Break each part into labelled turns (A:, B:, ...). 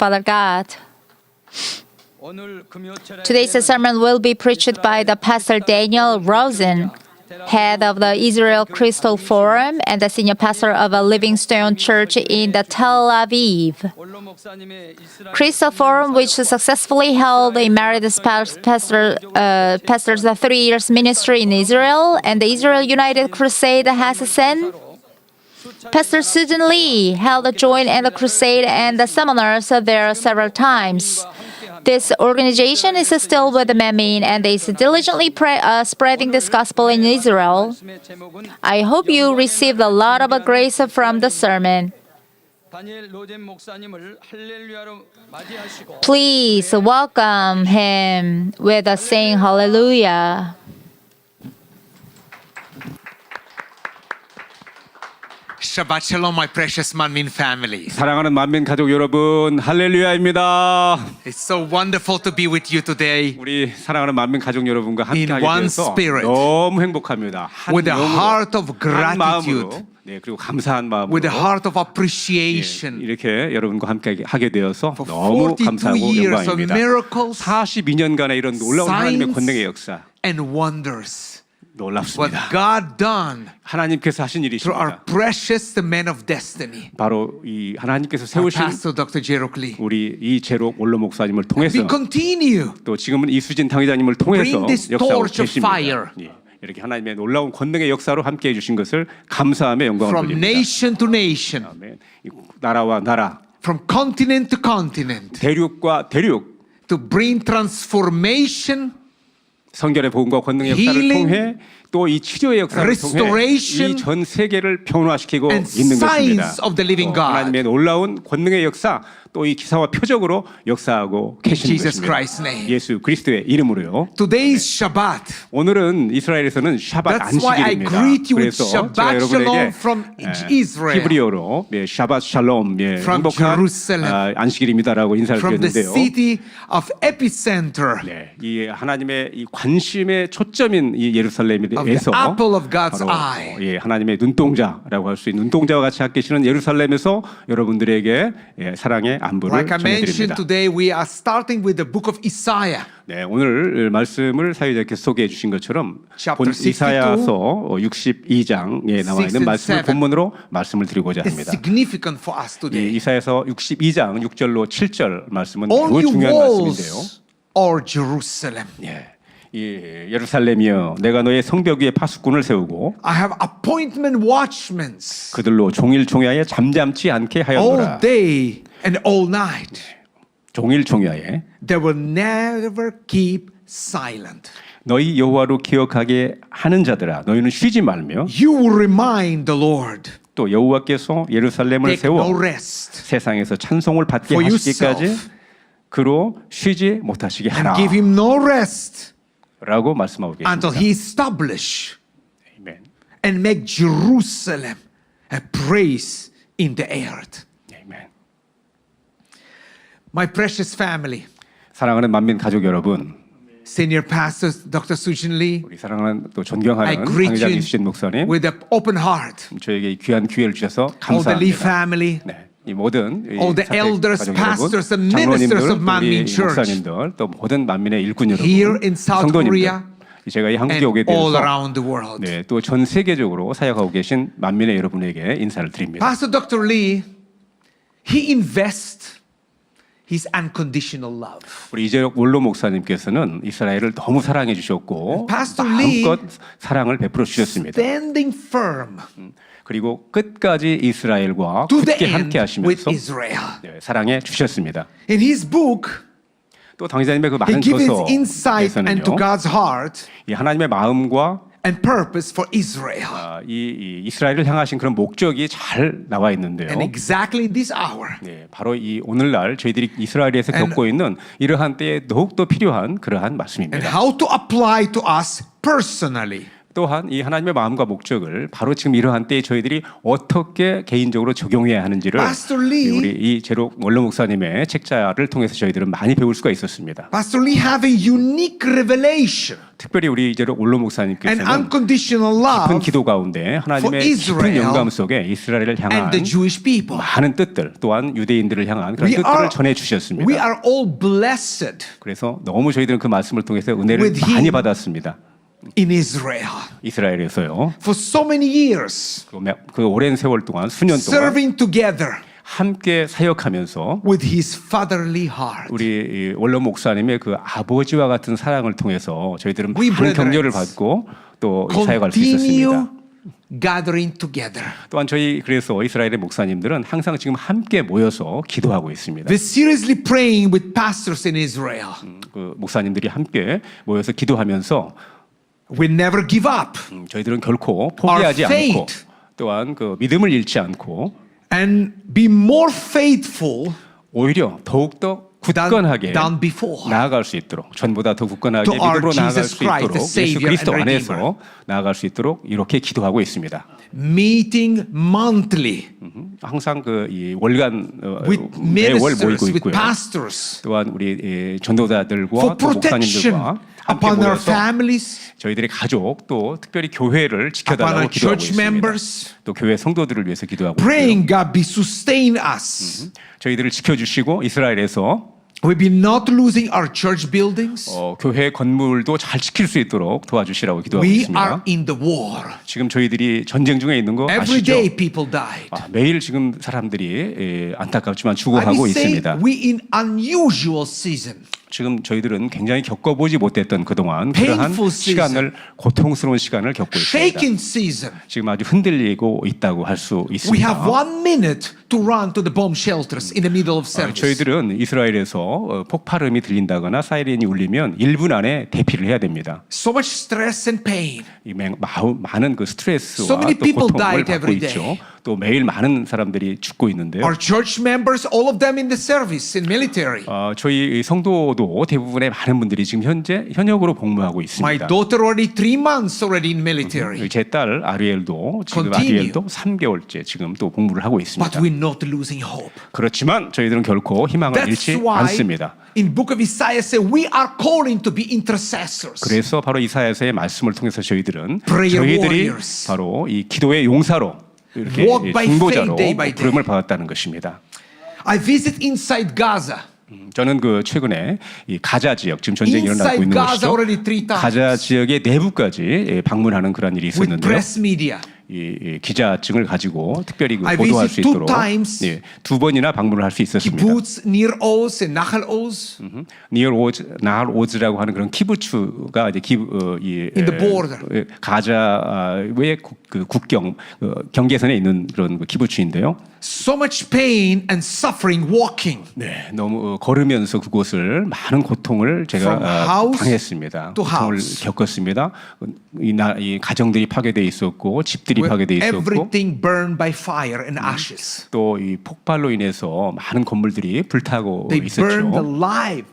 A: Father God. Today's sermon will be preached by the Pastor Daniel Rosen, head of the Israel Crystal Forum and the senior pastor of a Livingstone Church in the Tel Aviv. Crystal Forum, which successfully held a married pastors 3 years ministry in Israel, and the Israel United Crusade has sent Pastor Susan Lee held a joint and a crusade and the seminars there several times. This organization is still with the Manmin and is diligently spreading this gospel in Israel. I hope you received a lot of grace from the sermon. Please welcome him with a saying hallelujah.
B: Shabbat Shalom, my precious Manmin family.
C: 사랑하는 만민 가족 여러분, 할렐루야입니다.
B: It's so wonderful to be with you today
C: 우리 사랑하는 만민 가족 여러분과
B: In
C: 함께하게
B: one
C: 돼서
B: spirit.
C: 너무 행복합니다. 한
B: with a
C: 영으로,
B: heart of
C: 한
B: gratitude,
C: 마음으로, 네, 그리고 감사한 마음으로
B: with a heart of
C: 예,
B: appreciation
C: 이렇게 여러분과 함께하게 되어서
B: for
C: 너무
B: 42
C: 감사하고
B: years of
C: 영광입니다.
B: miracles
C: 42년간의 이런 놀라운 하나님의
B: signs,
C: 권능의 역사
B: and wonders. What
C: 놀랍습니다.
B: God done
C: 하나님께서 하신
B: through our
C: 일이십니다.
B: precious man of destiny,
C: 바로 이 하나님께서
B: our
C: 세우신
B: Pastor Dr. Jerok Lee.
C: 우리 이재록 원로 목사님을 통해서
B: We continue
C: 또 지금은 이수진 당회장님을 통해서
B: Bring this
C: 역사하고
B: torch of
C: 계십니다.
B: fire.
C: 예, 이렇게 하나님의 놀라운 권능의 역사로 함께해 주신 것을 감사하며 영광을
B: from
C: 돌립니다.
B: nation to nation,
C: 아멘. 이 나라와 나라,
B: from continent to continent,
C: 대륙과 대륙,
B: to bring transformation,
C: 성결의 복음과 권능의 역사를
B: healing,
C: 통해 또 이 치료의 역사를 통해
B: restoration,
C: 이 전 세계를 변화시키고
B: and
C: 있는
B: signs
C: 것입니다.
B: of the living
C: 또
B: God.
C: 하나님의 놀라운 권능의 역사, 또 이 기사와 표적으로 역사하고 계시는
B: Jesus
C: 것입니다.
B: Christ's name.
C: 예수 그리스도의 이름으로요.
B: Today is Shabbat.
C: 오늘은 이스라엘에서는 샤밧
B: That's why I
C: 안식일입니다.
B: greet you with
C: 그래서 제가
B: Shabbat
C: 여러분에게
B: Shalom from Israel,
C: 히브리어로 샤밧 샬롬,
B: From
C: 행복한
B: Jerusalem,
C: 안식일입니다라고 인사를
B: from the
C: 드렸는데요.
B: city of epicenter
C: 네, 이 하나님의 이 관심의 초점인 이 예루살렘에서
B: of the apple of God's
C: 바로
B: eye.
C: 예, 하나님의 눈동자라고 할 수 있는 눈동자와 같이 계시는 예루살렘에서 여러분들에게 사랑의 안부를
B: Like I mentioned
C: 전해드립니다.
B: today, we are starting with the book of Isaiah.
C: 네, 오늘 말씀을 사회자께서 소개해 주신 것처럼
B: Chapter
C: 본
B: 62,
C: 이사야서 62장에 나와
B: 6
C: 있는
B: and
C: 말씀을
B: 7.
C: 본문으로 말씀을 드리고자
B: It's
C: 합니다.
B: significant for us
C: 이
B: today.
C: 이사야서 62장 6절로 7절 말씀은 매우
B: On your
C: 중요한 말씀인데요.
B: walls, or Jerusalem,
C: 예, 이 예루살렘이여, 내가 너의 성벽 위에 파수꾼을 세우고
B: I have appointment watchmen
C: 그들로 종일 종야에 잠잠지 않게 하였노라.
B: all day and all night.
C: 종일 종야에
B: They will never keep silent.
C: 너희 여호와로 기억하게 하는 자들아, 너희는 쉬지 말며
B: You will remind the Lord.
C: 또 여호와께서 예루살렘을
B: Take
C: 세워
B: no rest
C: 세상에서 찬송을 받게
B: for
C: 하시기까지
B: yourself.
C: 그로 쉬지 못하시게 하라
B: And give him no rest
C: 라고 말씀하고
B: until
C: 계십니다.
B: he establish
C: 아멘.
B: and make Jerusalem a praise in the earth.
C: 아멘.
B: My precious family,
C: 사랑하는 만민 가족 여러분,
B: Senior Pastor Dr. Susan Lee,
C: 우리 사랑하는 또
B: I
C: 존경하는
B: greet
C: 당회장
B: you
C: 이수진 목사님,
B: with an open heart.
C: 저에게 이 귀한 기회를 주셔서
B: All the Lee
C: 감사합니다.
B: family,
C: 네, 이 모든 이
B: all the
C: 사택
B: elders,
C: 가족
B: pastors, and
C: 여러분,
B: ministers of
C: 장로님들,
B: Manmin
C: 우리
B: Church
C: 목사님들, 또 모든 만민의 일꾼 여러분,
B: here in South
C: 성도님들,
B: Korea
C: 제가 이 한국에
B: and
C: 오게
B: all
C: 되어서
B: around the world.
C: 네, 또 전 세계적으로 사역하고 계신 만민의 여러분에게 인사를 드립니다.
B: Pastor Dr. Lee, he invests his unconditional love.
C: 우리 이재록 원로 목사님께서는 이스라엘을 너무 사랑해 주셨고
B: Pastor Lee,
C: 마음껏 사랑을 베풀어 주셨습니다.
B: standing firm
C: 그리고 끝까지 이스라엘과
B: to the
C: 굳게
B: end
C: 함께
B: with
C: 하시면서
B: Israel.
C: 네, 사랑해 주셨습니다.
B: In his book,
C: 또 당회장님의 그
B: he
C: 많은
B: gives insight
C: 저서에서는요,
B: into God's heart
C: 이 하나님의 마음과
B: and purpose for Israel.
C: 이 이스라엘을 향하신 그런 목적이 잘 나와 있는데요.
B: And exactly in this hour,
C: 네, 바로 이 오늘날 저희들이 이스라엘에서
B: And-
C: 겪고 있는 이러한 때에 더욱더 필요한 그러한
B: and
C: 말씀입니다.
B: how to apply to us personally.
C: 또한 이 하나님의 마음과 목적을 바로 지금 이러한 때에 저희들이 어떻게 개인적으로 적용해야 하는지를
B: Pastor Lee-
C: 우리 이 제록 원로 목사님의 책자를 통해서 저희들은 많이 배울 수가 있었습니다.
B: Pastor Lee have a unique revelation
C: 특별히 우리 제록 원로
B: and
C: 목사님께서는
B: unconditional
C: 깊은
B: love
C: 기도 가운데 하나님의
B: for
C: 깊은
B: Israel
C: 영감 속에 이스라엘을 향한
B: and the Jewish people.
C: 많은 뜻들 또한 유대인들을 향한 그런
B: We
C: 뜻들을
B: are-
C: 전해
B: We
C: 주셨습니다.
B: are all blessed
C: 그래서 너무 저희들은 그 말씀을 통해서 은혜를
B: With him.
C: 많이 받았습니다.
B: in Israel
C: 이스라엘에서요.
B: for so many years,
C: 그 오랜 세월 동안 수년 동안
B: serving together
C: 함께 사역하면서
B: with his fatherly heart.
C: 우리 이 원로 목사님의 그 아버지와 같은 사랑을 통해서 저희들은
B: We
C: 많은 격려를
B: brethren
C: 받고 또 사역할 수
B: Continue
C: 있었습니다.
B: gathering together.
C: 또한 저희 그래서 이스라엘의 목사님들은 항상 지금 함께 모여서 기도하고 있습니다.
B: We're seriously praying with pastors in Israel.
C: 그 목사님들이 함께 모여서 기도하면서
B: We never give up
C: 저희들은 결코 포기하지
B: Our faith.
C: 않고 또한 그 믿음을 잃지 않고
B: and be more faithful
C: 오히려 더욱더 굳건하게
B: than before.
C: 나아갈 수 있도록 전보다 더 굳건하게
B: To our
C: 믿음으로 나아갈
B: Jesus
C: 수
B: Christ,
C: 있도록
B: the
C: 예수
B: Savior
C: 그리스도
B: and
C: 안에서 나아갈 수 있도록 이렇게 기도하고 있습니다.
B: meeting monthly
C: 항상 그 이 월간
B: with
C: 매월
B: ministers,
C: 모이고
B: with
C: 있고요.
B: pastors
C: 또한 우리 이 전도자들과
B: for
C: 또
B: protection
C: 목사님들과 함께
B: upon our
C: 모여서
B: families,
C: 저희들의 가족 또 특별히 교회를
B: upon
C: 지켜달라고
B: our
C: 기도하고
B: church
C: 있습니다.
B: members,
C: 또 교회 성도들을 위해서 기도하고 있고요.
B: praying God be sustain us.
C: 저희들을 지켜주시고 이스라엘에서
B: We be not losing our church buildings.
C: 교회 건물도 잘 지킬 수 있도록 도와주시라고 기도하고
B: We
C: 있습니다.
B: are in the war.
C: 지금 저희들이 전쟁 중에 있는 거
B: Every
C: 아시죠?
B: day people died.
C: 매일 지금 사람들이 안타깝지만
B: I
C: 죽어가고
B: will say
C: 있습니다.
B: we in unusual season.
C: 지금 저희들은 굉장히 겪어보지 못했던 그동안 그러한
B: Painful season.
C: 시간을 고통스러운 시간을 겪고 있습니다.
B: Shaking season.
C: 지금 아주 흔들리고 있다고 할 수
B: We
C: 있습니다.
B: have 1 minute to run to the bomb shelters in the middle of service.
C: 저희들은 이스라엘에서 폭발음이 들린다거나 사이렌이 울리면 1분 안에 대피를 해야 됩니다.
B: So much stress and pain.
C: 많은 그 스트레스와
B: So many
C: 또
B: people
C: 고통을
B: died
C: 받고
B: every
C: 있죠.
B: day.
C: 또 매일 많은 사람들이 죽고 있는데요.
B: Our church members, all of them in the service, in military.
C: 저희 성도도 대부분의 많은 분들이 지금 현역으로 복무하고
B: My
C: 있습니다.
B: daughter already 3 months already in military.
C: 제 딸 아리엘도 지금
B: Continue.
C: 아리엘도 3개월째 지금 또 복무를 하고 있습니다.
B: But we're not losing hope.
C: 그렇지만 저희들은 결코 희망을
B: That's
C: 잃지
B: why
C: 않습니다.
B: in book of Isaiah say we are calling to be intercessors.
C: 그래서 바로 이사야서의 말씀을 통해서 저희들은
B: Prayer
C: 저희들이
B: warriors.
C: 바로 이 기도의 용사로 이렇게
B: Walk by
C: 중보자로
B: faith day by day.
C: 부름을 받았다는 것입니다.
B: I visit inside Gaza.
C: 저는 그 최근에 이 가자 지역 지금 전쟁이 일어나고
B: Inside
C: 있는
B: Gaza
C: 것이죠.
B: already 3 times.
C: 가자 지역의 내부까지 방문하는 그런 일이
B: With
C: 있었는데요.
B: press media.
C: 이 기자증을 가지고 특별히 그
B: I
C: 보도할
B: visit
C: 수
B: 2
C: 있도록
B: times.
C: 2번이나 방문을 할 수 있었습니다.
B: Kibbutz, Nir Oz, and Nahal Oz.
C: 니얼 오즈, 나할 오즈라고 하는 그런 키부츠가 이제
B: In the border.
C: 가자의 그 국경 경계선에 있는 그런 그 키부츠인데요.
B: So much pain and suffering walking
C: 네, 너무 걸으면서 그곳을 많은 고통을 제가
B: From house
C: 당했습니다.
B: to
C: 고통을
B: house.
C: 겪었습니다. 이 가정들이 파괴돼 있었고 집들이
B: where
C: 파괴돼 있었고
B: everything burned by fire and ashes.
C: 또 이 폭발로 인해서 많은 건물들이 불타고
B: They burned
C: 있었죠.
B: alive.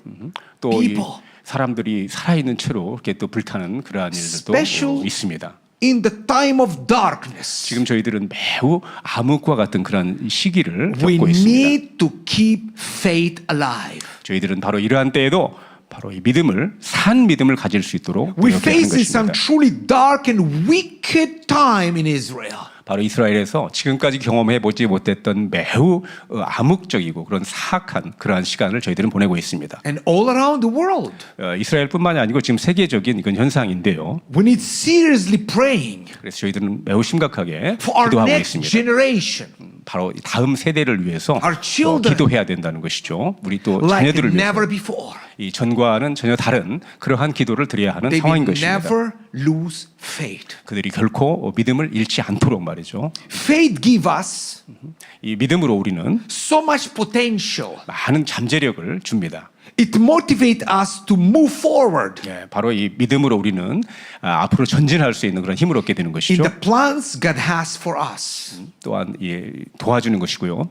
C: 또 이
B: people.
C: 사람들이 살아있는 채로 이렇게 또 불타는 그러한 일들도
B: Special
C: 있습니다.
B: In the time of darkness,
C: 지금 저희들은 매우 암흑과 같은 그런 시기를
B: we
C: 겪고 있습니다.
B: need to keep faith alive.
C: 저희들은 바로 이러한 때에도 바로 이 믿음을 산 믿음을 가질 수 있도록
B: We
C: 노력해야 하는
B: face some
C: 것입니다.
B: truly dark and wicked time in Israel.
C: 바로 이스라엘에서 지금까지 경험해 보지 못했던 매우 암흑적이고 그런 사악한 그러한 시간을 저희들은 보내고 있습니다.
B: And all around the world,
C: 이스라엘뿐만이 아니고 지금 세계적인 이건 현상인데요.
B: we need seriously praying
C: 그래서 저희들은 매우 심각하게
B: for our
C: 기도하고
B: next
C: 있습니다.
B: generation,
C: 바로 다음 세대를 위해서
B: Our children.
C: 기도해야 된다는 것이죠. 우리 또
B: like
C: 자녀들을 위해서
B: never before.
C: 이 전과는 전혀 다른 그러한 기도를 드려야 하는
B: They
C: 상황인
B: will
C: 것입니다.
B: never lose faith.
C: 그들이 결코 믿음을 잃지 않도록 말이죠.
B: Faith gives us
C: 이 믿음으로 우리는
B: so much potential.
C: 많은 잠재력을 줍니다.
B: It motivates us to move forward
C: 바로 이 믿음으로 우리는 앞으로 전진할 수 있는 그런 힘을 얻게 되는
B: in
C: 것이죠.
B: the plans God has for us.
C: 또한 도와주는 것이고요.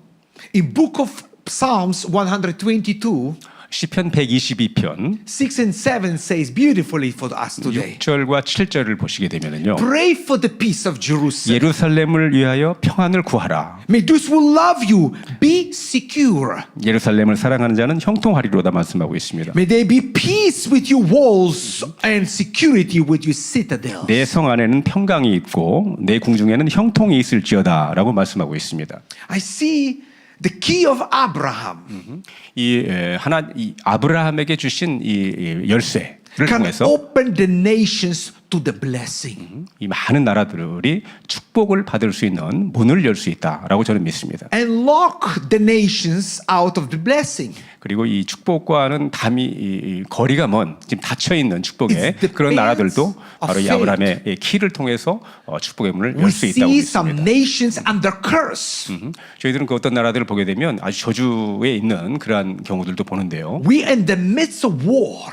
B: In book of Psalms 122,
C: 시편 122편
B: 6 and 7 says beautifully for us today.
C: 6절과 7절을 보시게 되면은요.
B: Pray for the peace of Jerusalem.
C: 예루살렘을 위하여 평안을 구하라.
B: May those who love you be secure.
C: 예루살렘을 사랑하는 자는 형통하리로다 말씀하고 있습니다.
B: May there be peace with your walls and security with your citadels.
C: 내 성 안에는 평강이 있고 내 궁중에는 형통이 있을지어다라고 말씀하고 있습니다.
B: I see the key of Abraham
C: 이 아브라함에게 주신 이 열쇠를
B: can
C: 통해서
B: open the nations to the blessing
C: 이 많은 나라들이 축복을 받을 수 있는 문을 열 수 있다라고 저는 믿습니다.
B: and lock the nations out of the blessing.
C: 그리고 이 축복과는 이 거리가 먼 지금 닫혀 있는 축복의
B: It's the
C: 그런 나라들도
B: bands
C: 바로 이
B: of
C: 아브라함의 이 키를 통해서 축복의 문을
B: We
C: 열 수 있다고
B: see some
C: 믿습니다.
B: nations under curse.
C: 저희들은 그 어떤 나라들을 보게 되면 아주 저주에 있는 그러한 경우들도 보는데요.
B: We are in the midst of war.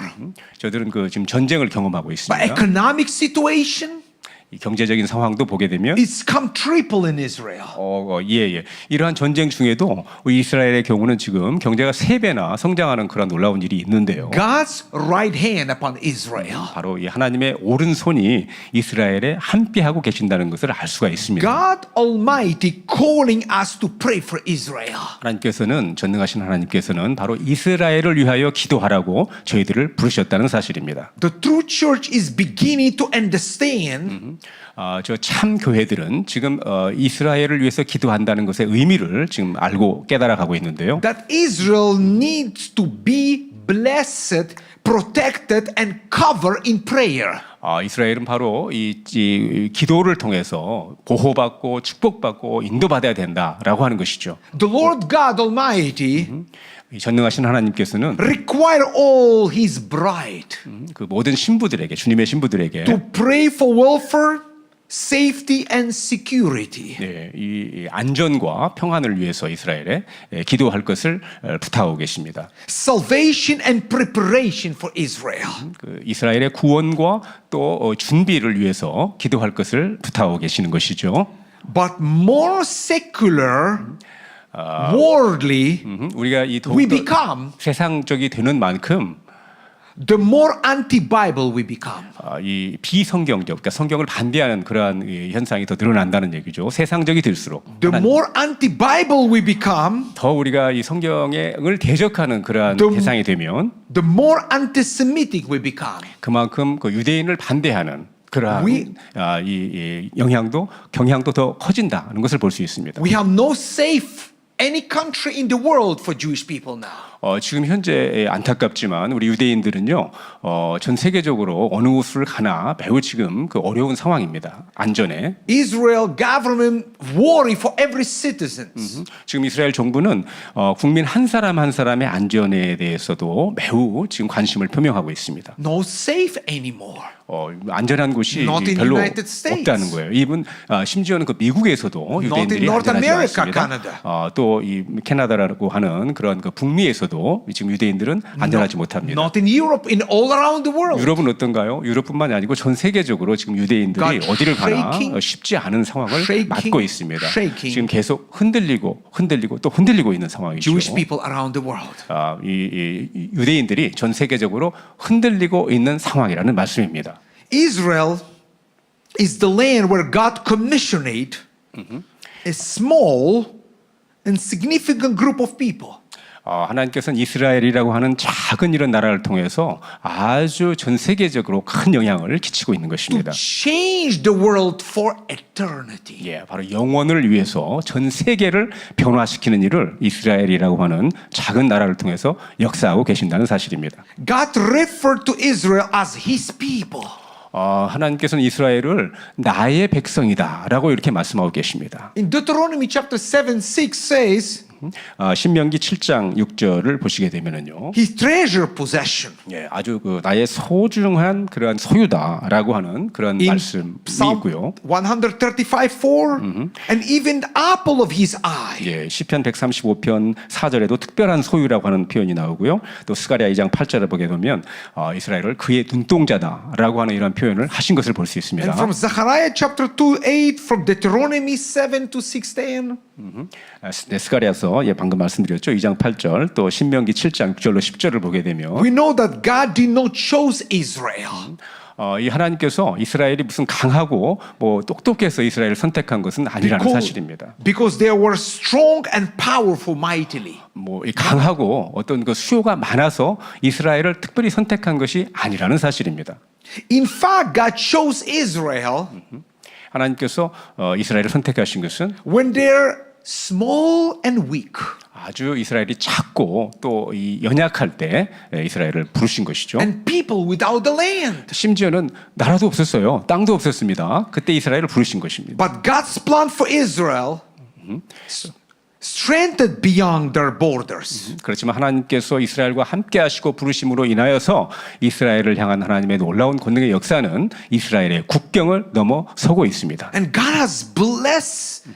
C: 저희들은 그 지금 전쟁을 경험하고
B: But
C: 있습니다.
B: economic situation
C: 이 경제적인 상황도 보게 되면
B: it's come triple in Israel.
C: 예. 이러한 전쟁 중에도 이스라엘의 경우는 지금 경제가 3배나 성장하는 그런 놀라운 일이 있는데요.
B: God's right hand upon Israel.
C: 바로 이 하나님의 오른손이 이스라엘에 함께하고 계신다는 것을 알 수가 있습니다.
B: God Almighty calling us to pray for Israel.
C: 하나님께서는 전능하신 하나님께서는 바로 이스라엘을 위하여 기도하라고 저희들을 부르셨다는 사실입니다.
B: The true church is beginning to understand
C: 저 참 교회들은 지금 이스라엘을 위해서 기도한다는 것의 의미를 지금 알고 깨달아가고 있는데요.
B: that Israel needs to be blessed, protected and covered in prayer.
C: 이스라엘은 바로 이 기도를 통해서 보호받고 축복받고 인도받아야 된다라고 하는 것이죠.
B: The Lord God Almighty
C: 이 전능하신 하나님께서는
B: require all His bride
C: 그 모든 신부들에게 주님의 신부들에게
B: to pray for welfare, safety and security.
C: 이 안전과 평안을 위해서 이스라엘에 기도할 것을 부탁하고 계십니다.
B: Salvation and preparation for Israel.
C: 그 이스라엘의 구원과 또 준비를 위해서 기도할 것을 부탁하고 계시는 것이죠.
B: But more secular, worldly
C: 우리가 이
B: we
C: 더욱더
B: become,
C: 세상적이 되는 만큼
B: the more anti-Bible we become.
C: 이 비성경적, 그러니까 성경을 반대하는 그러한 현상이 더 늘어난다는 얘기죠. 세상적이 될수록
B: The more anti-Bible we become,
C: 더 우리가 이 성경을 대적하는 그러한
B: The-
C: 대상이 되면
B: the more anti-Semitic we become.
C: 그만큼 그 유대인을 반대하는 그러한
B: We-
C: 이 경향도 더 커진다는 것을 볼 수 있습니다.
B: We have no safe any country in the world for Jewish people now.
C: 지금 현재 안타깝지만 우리 유대인들은요 전 세계적으로 어느 곳을 가나 매우 지금 그 어려운 상황입니다. 안전에
B: Israel government worry for every citizen.
C: 지금 이스라엘 정부는 국민 한 사람 한 사람의 안전에 대해서도 매우 지금 관심을 표명하고 있습니다.
B: No safe anymore.
C: 안전한 곳이
B: Not in
C: 별로
B: United States.
C: 없다는 거예요. 이분 심지어는 그 미국에서도 유대인들이
B: North
C: 안전하지
B: America,
C: 않습니다.
B: Canada.
C: 또 이 캐나다라고 하는 그런 그 북미에서도 지금 유대인들은 안전하지 못합니다.
B: Not in Europe, in all around the world.
C: 유럽은 어떤가요? 유럽뿐만이 아니고 전 세계적으로 지금 유대인들이
B: God
C: 어디를 가나
B: shaking,
C: 쉽지 않은 상황을
B: shaking,
C: 맞고 있습니다.
B: shaking.
C: 지금 계속 흔들리고 또 흔들리고 있는 상황이죠.
B: Jewish people around the world.
C: 이 유대인들이 전 세계적으로 흔들리고 있는 상황이라는 말씀입니다.
B: Israel is the land where God commissioned a small and significant group of people
C: 하나님께서는 이스라엘이라고 하는 작은 이런 나라를 통해서 아주 전 세계적으로 큰 영향을 끼치고 있는
B: to
C: 것입니다.
B: change the world for eternity.
C: 바로 영원을 위해서 전 세계를 변화시키는 일을 이스라엘이라고 하는 작은 나라를 통해서 역사하고 계신다는 사실입니다.
B: God referred to Israel as His people.
C: 하나님께서는 이스라엘을 나의 백성이다라고 이렇게 말씀하고 계십니다.
B: In Deuteronomy chapter 7:6 says,
C: 신명기 7장 6절을 보시게 되면은요.
B: His treasure possession.
C: 아주 그 나의 소중한 그러한 소유다라고 하는 그런
B: In
C: 말씀이
B: Psalm
C: 있고요.
B: 135:4 and even the apple of His eye.
C: 시편 135편 4절에도 특별한 소유라고 하는 표현이 나오고요. 또 스가랴 2장 8절을 보게 되면 이스라엘을 그의 눈동자다라고 하는 이런 표현을 하신 것을 볼 수 있습니다.
B: And from Zechariah chapter 2:8, from Deuteronomy 7:16.
C: 네, 스가랴서 방금 말씀드렸죠. 2장 8절 또 신명기 7장 6절로 10절을 보게 되면
B: we know that God did not choose Israel.
C: 이 하나님께서 이스라엘이 무슨 강하고 뭐 똑똑해서 이스라엘을 선택한 것은 아니라는 사실입니다.
B: Because they were strong and powerful mightily.
C: 뭐 이 강하고 어떤 그 수요가 많아서 이스라엘을 특별히 선택한 것이 아니라는 사실입니다.
B: In fact, God chose Israel
C: 하나님께서 이스라엘을 선택하신 것은
B: when they're small and weak.
C: 아주 이스라엘이 작고 또 이 연약할 때 이스라엘을 부르신 것이죠.
B: And people without the land.
C: 심지어는 나라도 없었어요. 땅도 없었습니다. 그때 이스라엘을 부르신 것입니다.
B: But God's plan for Israel strengthened beyond their borders.
C: 그렇지만 하나님께서 이스라엘과 함께 하시고 부르심으로 인하여서 이스라엘을 향한 하나님의 놀라운 권능의 역사는 이스라엘의 국경을 넘어서고 있습니다.
B: And God has blessed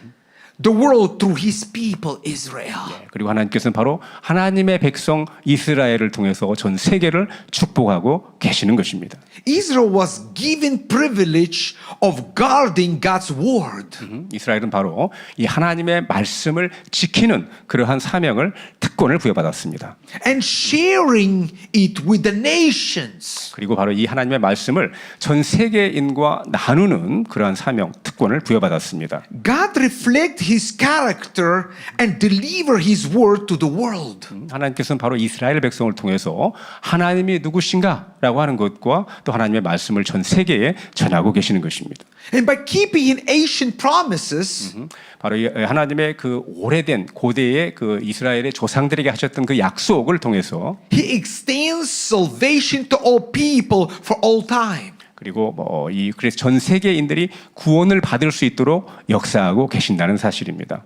B: the world through his people Israel.
C: 그리고 하나님께서는 바로 하나님의 백성 이스라엘을 통해서 전 세계를 축복하고 계시는 것입니다.
B: Israel was given privilege of guarding God's word.
C: 이스라엘은 바로 이 하나님의 말씀을 지키는 그러한 사명을 특권을 부여받았습니다.
B: And sharing it with the nations.
C: 그리고 바로 이 하나님의 말씀을 전 세계인과 나누는 그러한 사명 특권을 부여받았습니다.
B: God reflected his character and deliver his word to the world.
C: 하나님께서는 바로 이스라엘 백성을 통해서 하나님이 누구신가라고 하는 것과 또 하나님의 말씀을 전 세계에 전하고 계시는 것입니다.
B: And by keeping in ancient promises,
C: 바로 이 하나님의 그 오래된 고대의 그 이스라엘의 조상들에게 하셨던 그 약속을 통해서
B: he extends salvation to all people for all time.
C: 그리고 그래서 전 세계인들이 구원을 받을 수 있도록 역사하고 계신다는 사실입니다.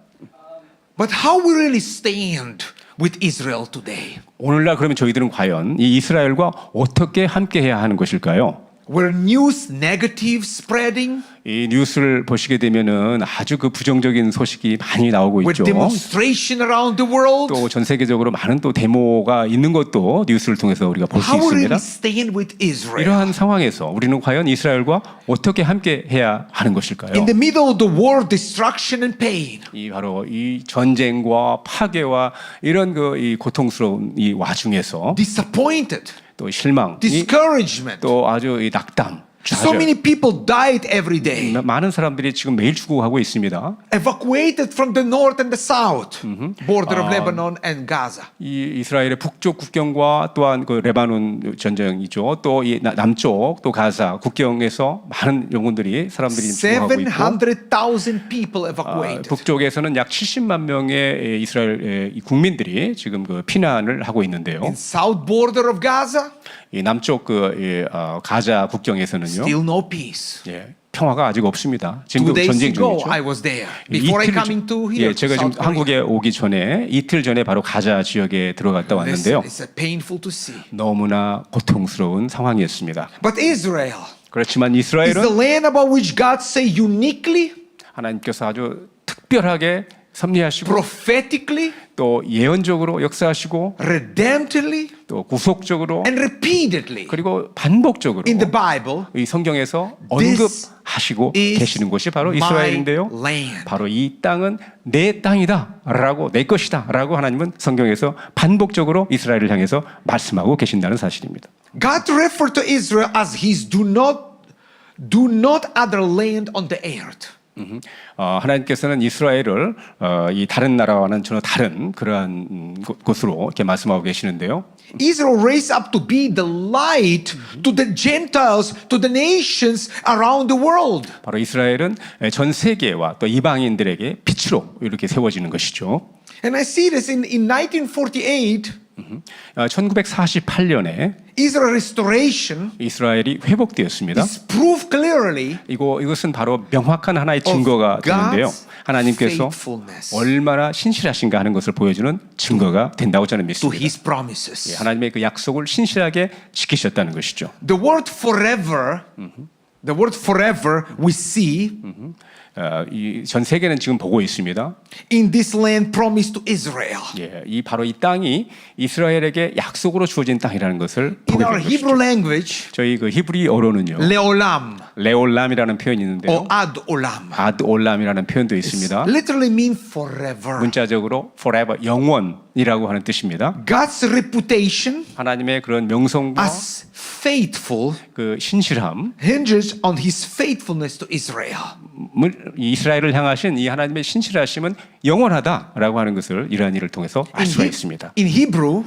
B: But how we really stand with Israel today?
C: 오늘날 그러면 저희들은 과연 이 이스라엘과 어떻게 함께해야 하는 것일까요?
B: Where news negative spreading,
C: 이 뉴스를 보시게 되면은 아주 그 부정적인 소식이 많이 나오고
B: with
C: 있죠.
B: demonstration around the world,
C: 또 전 세계적으로 많은 또 데모가 있는 것도 뉴스를 통해서 우리가 볼 수
B: how we
C: 있습니다.
B: really stand with Israel?
C: 이러한 상황에서 우리는 과연 이스라엘과 어떻게 함께 해야 하는 것일까요?
B: In the middle of the war, destruction and pain,
C: 이 바로 이 전쟁과 파괴와 이런 그 이 고통스러운 이 와중에서
B: disappointed,
C: 또 실망,
B: discouragement.
C: 또 아주 이 낙담,
B: So many people died every day,
C: 많은 사람들이 지금 매일 죽어가고 있습니다.
B: evacuated from the north and the south, border of Lebanon and Gaza.
C: 이 이스라엘의 북쪽 국경과 또한 그 레바논 전쟁이죠. 또 이 남쪽 또 가자 국경에서 많은 영혼들이 사람들이 죽어가고 있고
B: 700,000 people evacuated.
C: 북쪽에서는 약 70만 명의 이스라엘 국민들이 지금 그 피난을 하고 있는데요.
B: In south border of Gaza,
C: 이 남쪽 가자 국경에서는요.
B: still no peace.
C: 평화가 아직 없습니다.
B: 2
C: 지금도
B: days
C: 전쟁
B: ago,
C: 중이죠.
B: I was there. Before I coming to here,
C: 제가 지금
B: South Korea.
C: 한국에 오기 전에 이틀 전에 바로 가자 지역에 들어갔다 왔는데요.
B: It's painful to see.
C: 너무나 고통스러운 상황이었습니다.
B: But Israel
C: 그렇지만
B: is the
C: 이스라엘은
B: land about which God say uniquely,
C: 하나님께서 아주 특별하게 섭리하시고
B: prophetically,
C: 또 예언적으로 역사하시고
B: redemptively,
C: 또 구속적으로
B: and repeatedly
C: 그리고 반복적으로
B: in the Bible.
C: 이 성경에서
B: This
C: 언급하시고
B: is
C: 계시는 곳이 바로
B: my
C: 이스라엘인데요.
B: land.
C: 바로 이 땅은 내 땅이다라고 내 것이다라고 하나님은 성경에서 반복적으로 이스라엘을 향해서 말씀하고 계신다는 사실입니다.
B: God referred to Israel as his do not other land on the earth.
C: 하나님께서는 이스라엘을 이 다른 나라와는 전혀 다른 그러한 곳으로 이렇게 말씀하고 계시는데요.
B: Israel raised up to be the light to the Gentiles, to the nations around the world.
C: 바로 이스라엘은 전 세계와 또 이방인들에게 빛으로 이렇게 세워지는 것이죠.
B: And I see this in 1948,
C: 1948년에
B: Israel restoration
C: 이스라엘이 회복되었습니다.
B: is proof clearly
C: 이것은 바로 명확한 하나의 증거가 되는데요.
B: God's
C: 하나님께서
B: faithfulness
C: 얼마나 신실하신가 하는 것을 보여주는 증거가 된다고 저는
B: to
C: 믿습니다.
B: his promises.
C: 하나님의 그 약속을 신실하게 지키셨다는 것이죠.
B: The word forever we see
C: 이 전 세계는 지금 보고 있습니다.
B: in this land promised to Israel.
C: 이 바로 이 땅이 이스라엘에게 약속으로 주어진 땅이라는 것을
B: In
C: 보게
B: our
C: 된
B: Hebrew
C: 것이죠.
B: language,
C: 저희 그 히브리어로는요.
B: leolam.
C: 레올람이라는 표현이 있는데요.
B: or ad olam.
C: 아드올람이라는 표현도 있습니다.
B: Literally mean forever.
C: 문자적으로 forever 영원이라고 하는 뜻입니다.
B: God's reputation
C: 하나님의 그런 명성과
B: as faithful
C: 그 신실함,
B: hinges on his faithfulness to Israel.
C: 이스라엘을 향하신 이 하나님의 신실하심은 영원하다라고 하는 것을 이러한 일을 통해서 알 수가 있습니다.
B: In Hebrew,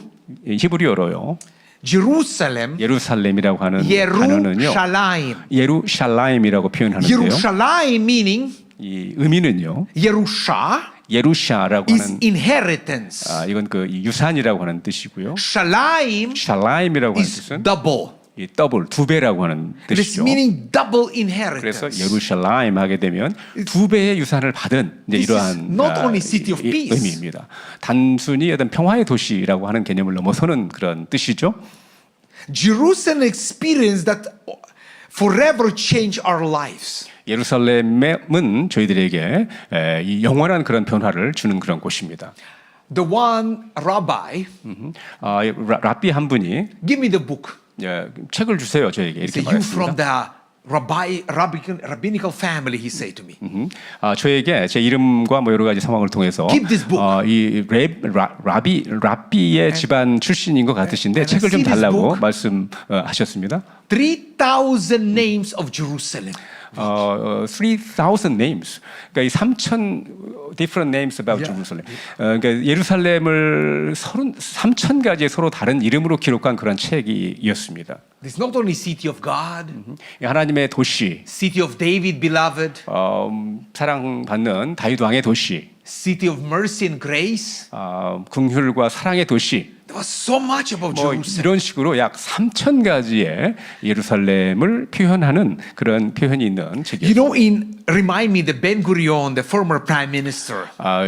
C: 히브리어로요.
B: Jerusalem,
C: 예루살렘이라고 하는 단어는요.
B: Yerushalayim.
C: 예루샬라임이라고 표현하는데요.
B: Yerushalayim meaning
C: 이 의미는요.
B: Yerusha
C: 예루샤라고
B: is
C: 하는
B: inheritance.
C: 이건 그 유산이라고 하는 뜻이고요.
B: Shalayim
C: 샬라임이라고 하는
B: is
C: 뜻은
B: double.
C: 이 더블 두 배라고 하는
B: It is
C: 뜻이죠.
B: meaning double
C: 그래서
B: inheritance.
C: 예루살렘 하게 되면 두 배의 유산을 받은 이제
B: This
C: 이러한
B: is not only city of peace.
C: 의미입니다. 단순히 어떤 평화의 도시라고 하는 개념을 넘어서는 그런 뜻이죠.
B: Jerusalem experienced that forever change our lives.
C: 예루살렘은 저희들에게 이 영원한 그런 변화를 주는 그런 곳입니다.
B: The one rabbi,
C: 랍비 한 분이
B: give me the book.
C: 책을 주세요 저에게 이렇게
B: Say, you from
C: 말했습니다.
B: the rabbinical family, he said to me.
C: 저에게 제 이름과 뭐 여러 가지 상황을 통해서
B: Keep this book.
C: 이 랍비의 집안 출신인 것 같으신데
B: and
C: 책을 좀
B: see this
C: 달라고
B: book.
C: 말씀하셨습니다.
B: 3,000 names of Jerusalem.
C: 3,000 names. 그러니까 이 3,000 different names about Jerusalem. 그러니까 예루살렘을 3,000가지의 서로 다른 이름으로 기록한 그런 책이었습니다.
B: It's not only city of God,
C: 하나님의 도시,
B: city of David beloved,
C: 사랑받는 다윗 왕의 도시,
B: city of mercy and grace.
C: 긍휼과 사랑의 도시.
B: There was so much about
C: 뭐
B: Jerusalem.
C: 이런 식으로 약 3,000가지의 예루살렘을 표현하는 그런 표현이 있는
B: You
C: 책이에요.
B: know, remind me the Ben Gurion, the former prime minister.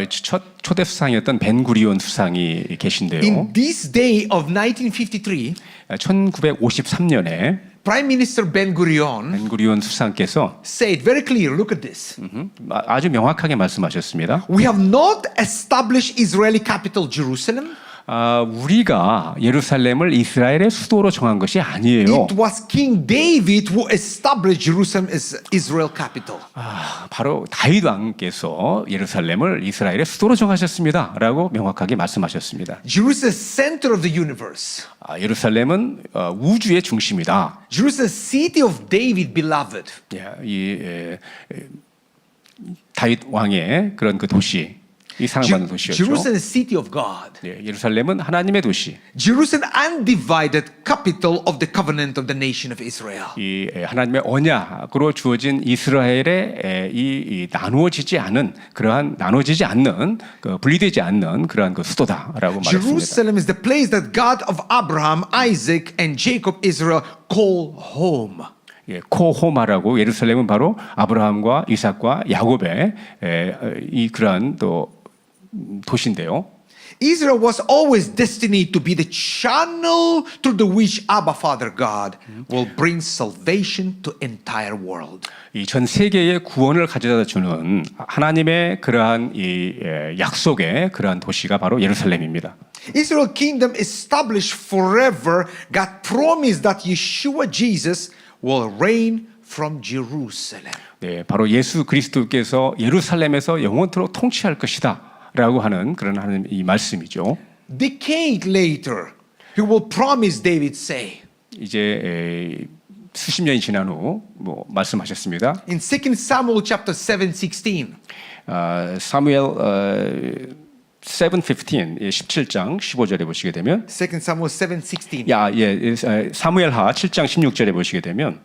C: 첫 초대 수상이었던 벤구리온 수상이 계신데요.
B: In this day of 1953,
C: 1953년에
B: Prime Minister Ben Gurion
C: 벤구리온 수상께서
B: said very clear, look at this.
C: 아주 명확하게 말씀하셨습니다.
B: We have not established Israeli capital Jerusalem.
C: 우리가 예루살렘을 이스라엘의 수도로 정한 것이 아니에요.
B: It was King David who established Jerusalem as Israel capital.
C: 바로 다윗 왕께서 예루살렘을 이스라엘의 수도로 정하셨습니다라고 명확하게 말씀하셨습니다.
B: Jerusalem is center of the universe.
C: 예루살렘은 우주의 중심이다.
B: Jerusalem is city of David beloved.
C: 다윗 왕의 그런 그 도시, 이 사랑받는 도시였죠.
B: Jerusalem is city of God.
C: 예루살렘은 하나님의 도시.
B: Jerusalem undivided capital of the covenant of the nation of Israel.
C: 이 하나님의 언약으로 주어진 이스라엘의 이 나누어지지 않는 그 분리되지 않는 그러한 그 수도다라고 말했습니다.
B: Jerusalem is the place that God of Abraham, Isaac, and Jacob, Israel call home.
C: 코호마라고 예루살렘은 바로 아브라함과 이삭과 야곱의 이 그러한 또 도시인데요.
B: Israel was always destined to be the channel through the which Abba Father God will bring salvation to entire world.
C: 이 전 세계의 구원을 가져다 주는 하나님의 그러한 이 약속의 그러한 도시가 바로 예루살렘입니다.
B: Israel kingdom established forever. God promised that Yeshua Jesus will reign from Jerusalem.
C: 네, 바로 예수 그리스도께서 예루살렘에서 영원토록 통치할 것이다라고 하는 그런 하나님 이 말씀이죠.
B: Decade later, he will promise David say.
C: 이제 수십 년이 지난 후 뭐 말씀하셨습니다.
B: In 2 Samuel chapter 7:16.
C: 사무엘 7:15 17장 15절에 보시게 되면
B: 2 Samuel 7:16.
C: 사무엘하 7장 16절에 보시게 되면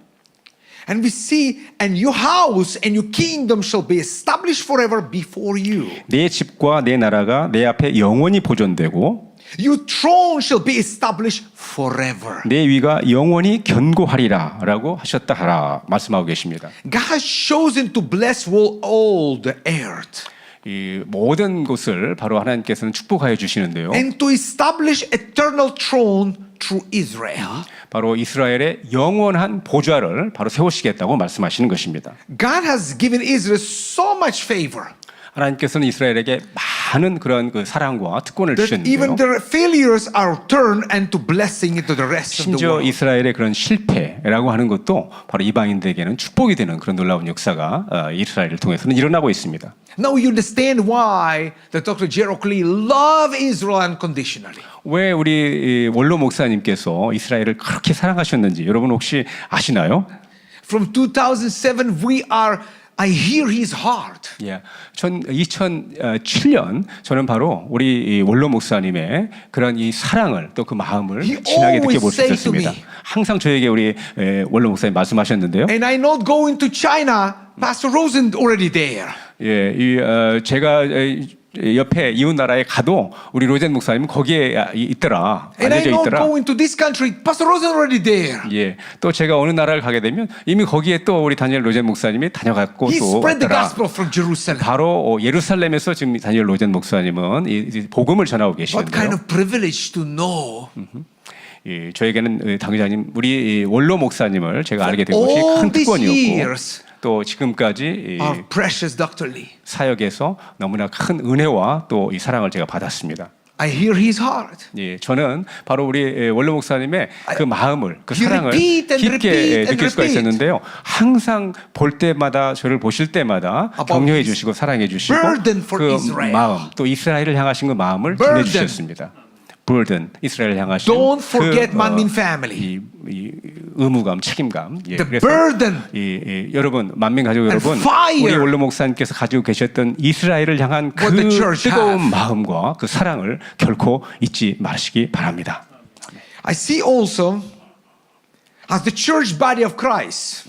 B: And we see, and your house and your kingdom shall be established forever before you.
C: 내 집과 내 나라가 내 앞에 영원히 보존되고
B: Your throne shall be established forever.
C: 내 위가 영원히 견고하리라라고 하셨다 말씀하고 계십니다.
B: God has chosen to bless all the earth
C: 이 모든 곳을 바로 하나님께서는 축복하여 주시는데요.
B: and to establish eternal throne through Israel.
C: 바로 이스라엘의 영원한 보좌를 바로 세우시겠다고 말씀하시는 것입니다.
B: God has given Israel so much favor.
C: 하나님께서는 이스라엘에게 많은 그런 그 사랑과 특권을
B: that
C: 주셨는데요.
B: even their failures are turned into blessing into the rest of the
C: 심지어
B: world.
C: 이스라엘의 그런 실패라고 하는 것도 바로 이방인들에게는 축복이 되는 그런 놀라운 역사가 이스라엘을 통해서는 일어나고 있습니다.
B: Now you understand why the Dr. Gerald Lee love Israel unconditionally.
C: 왜 우리 원로 목사님께서 이스라엘을 그렇게 사랑하셨는지 여러분 혹시 아시나요?
B: From 2007, I hear his heart.
C: 예, 2007년 저는 바로 우리 이 원로 목사님의 그런 이 사랑을 또 그 마음을
B: He
C: 진하게
B: always
C: 느껴볼 수
B: say to
C: 있었습니다.
B: me.
C: 항상 저에게 우리 원로 목사님 말씀하셨는데요.
B: And I not going to China, Pastor Rosen already there.
C: 예, 제가 옆에 이웃 나라에 가도 우리 로젠 목사님은 거기에 있더라,
B: And I
C: 알려져
B: not
C: 있더라.
B: going to this country, Pastor Rosen already there.
C: 예, 또 제가 어느 나라를 가게 되면 이미 거기에 또 우리 다니엘 로젠 목사님이 다녀갔고
B: He
C: 또
B: spread the
C: 왔더라.
B: gospel from Jerusalem.
C: 바로 예루살렘에서 지금 다니엘 로젠 목사님은 이 복음을 전하고
B: What
C: 계시는데요.
B: kind of privilege to know
C: 예, 저에게는 당장님 우리 원로 목사님을 제가 알게 된 것이
B: all
C: 큰
B: these
C: 특권이었고
B: years.
C: 또 지금까지
B: Our precious Dr. Lee.
C: 사역에서 너무나 큰 은혜와 또 이 사랑을 제가 받았습니다.
B: I hear his heart.
C: 예, 저는 바로 우리 원로 목사님의 그 마음을, 그
B: You
C: 사랑을
B: repeat and
C: 깊게
B: repeat and
C: 느낄 수가
B: repeat.
C: 있었는데요. 항상 볼 때마다 저를 보실 때마다
B: About
C: 격려해
B: his
C: 주시고 사랑해 주시고
B: burden for
C: 그
B: Israel.
C: 마음, 또 이스라엘을 향하신 그 마음을
B: Burden.
C: 전해 주셨습니다. burden, 이스라엘을 향하신
B: Don't forget
C: 그,
B: 만민 family.
C: 이 의무감, 책임감. 예,
B: The
C: 그래서
B: burden.
C: 여러분, 만민 가족
B: And
C: 여러분,
B: fire.
C: 우리 원로 목사님께서 가지고 계셨던 이스라엘을 향한 그
B: What the church
C: 뜨거운
B: have.
C: 마음과 그 사랑을 결코 잊지 마시기 바랍니다.
B: I see also as the church body of Christ,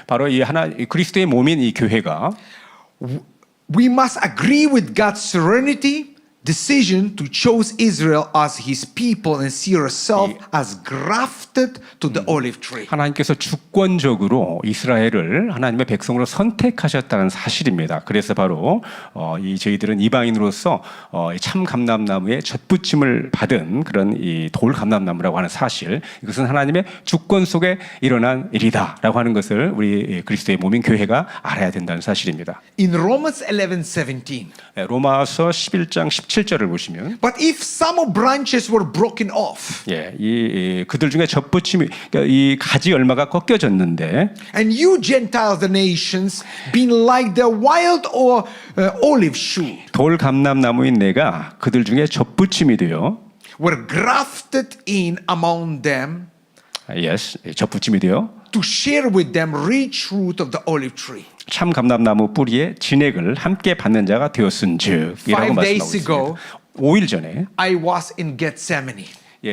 C: 바로 이 그리스도의 몸인 이 교회가
B: we must agree with God's serenity decision to choose Israel as his people and see ourselves as grafted to the olive tree.
C: 하나님께서 주권적으로 이스라엘을 하나님의 백성으로 선택하셨다는 사실입니다. 그래서 바로 이 저희들은 이방인으로서 참 감람나무의 젖붙임을 받은 그런 이 돌 감람나무라고 하는 사실, 이것은 하나님의 주권 속에 일어난 일이다라고 하는 것을 우리 그리스도의 몸인 교회가 알아야 된다는 사실입니다.
B: In Romans 11:17.
C: 로마서 11장 17절을 보시면
B: But if some branches were broken off,
C: 그들 중에 젖붙임이 그러니까 이 가지 얼마가 꺾여졌는데
B: and you Gentiles, the nations, being like the wild or olive shoot,
C: 돌 감람나무인 내가 그들 중에 젖붙임이 되어
B: were grafted in among them
C: 젖붙임이 되어
B: to share with them rich fruit of the olive tree.
C: 참 감람나무 뿌리에 진액을 함께 받는 자가 되었은즉 이라고
B: 5
C: 말씀하고
B: days
C: 있습니다.
B: ago,
C: 5일 전에
B: I was in Gethsemane.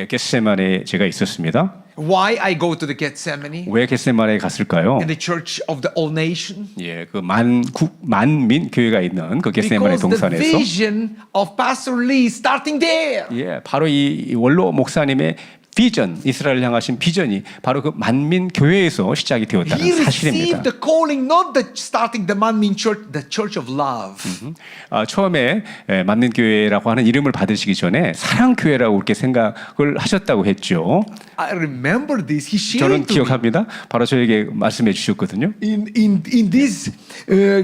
C: 겟세마네에 제가 있었습니다.
B: Why I go to the Gethsemane?
C: 왜 겟세마네에 갔을까요?
B: In the church of the all nation?
C: 그 만민 교회가 있는 그 겟세마네
B: Because the
C: 동산에서
B: vision of Pastor Lee starting there.
C: 바로 이 원로 목사님의 비전, 이스라엘을 향하신 비전이 바로 그 만민 교회에서 시작이
B: He
C: 되었다는 사실입니다.
B: received the calling, not the starting the Manmin Church, the Church of Love.
C: 처음에 만민 교회라고 하는 이름을 받으시기 전에 사랑 교회라고 그렇게 생각을 하셨다고 했죠.
B: I remember this. He
C: 저는
B: shared to me.
C: 기억합니다. 바로 저에게 말씀해 주셨거든요.
B: In this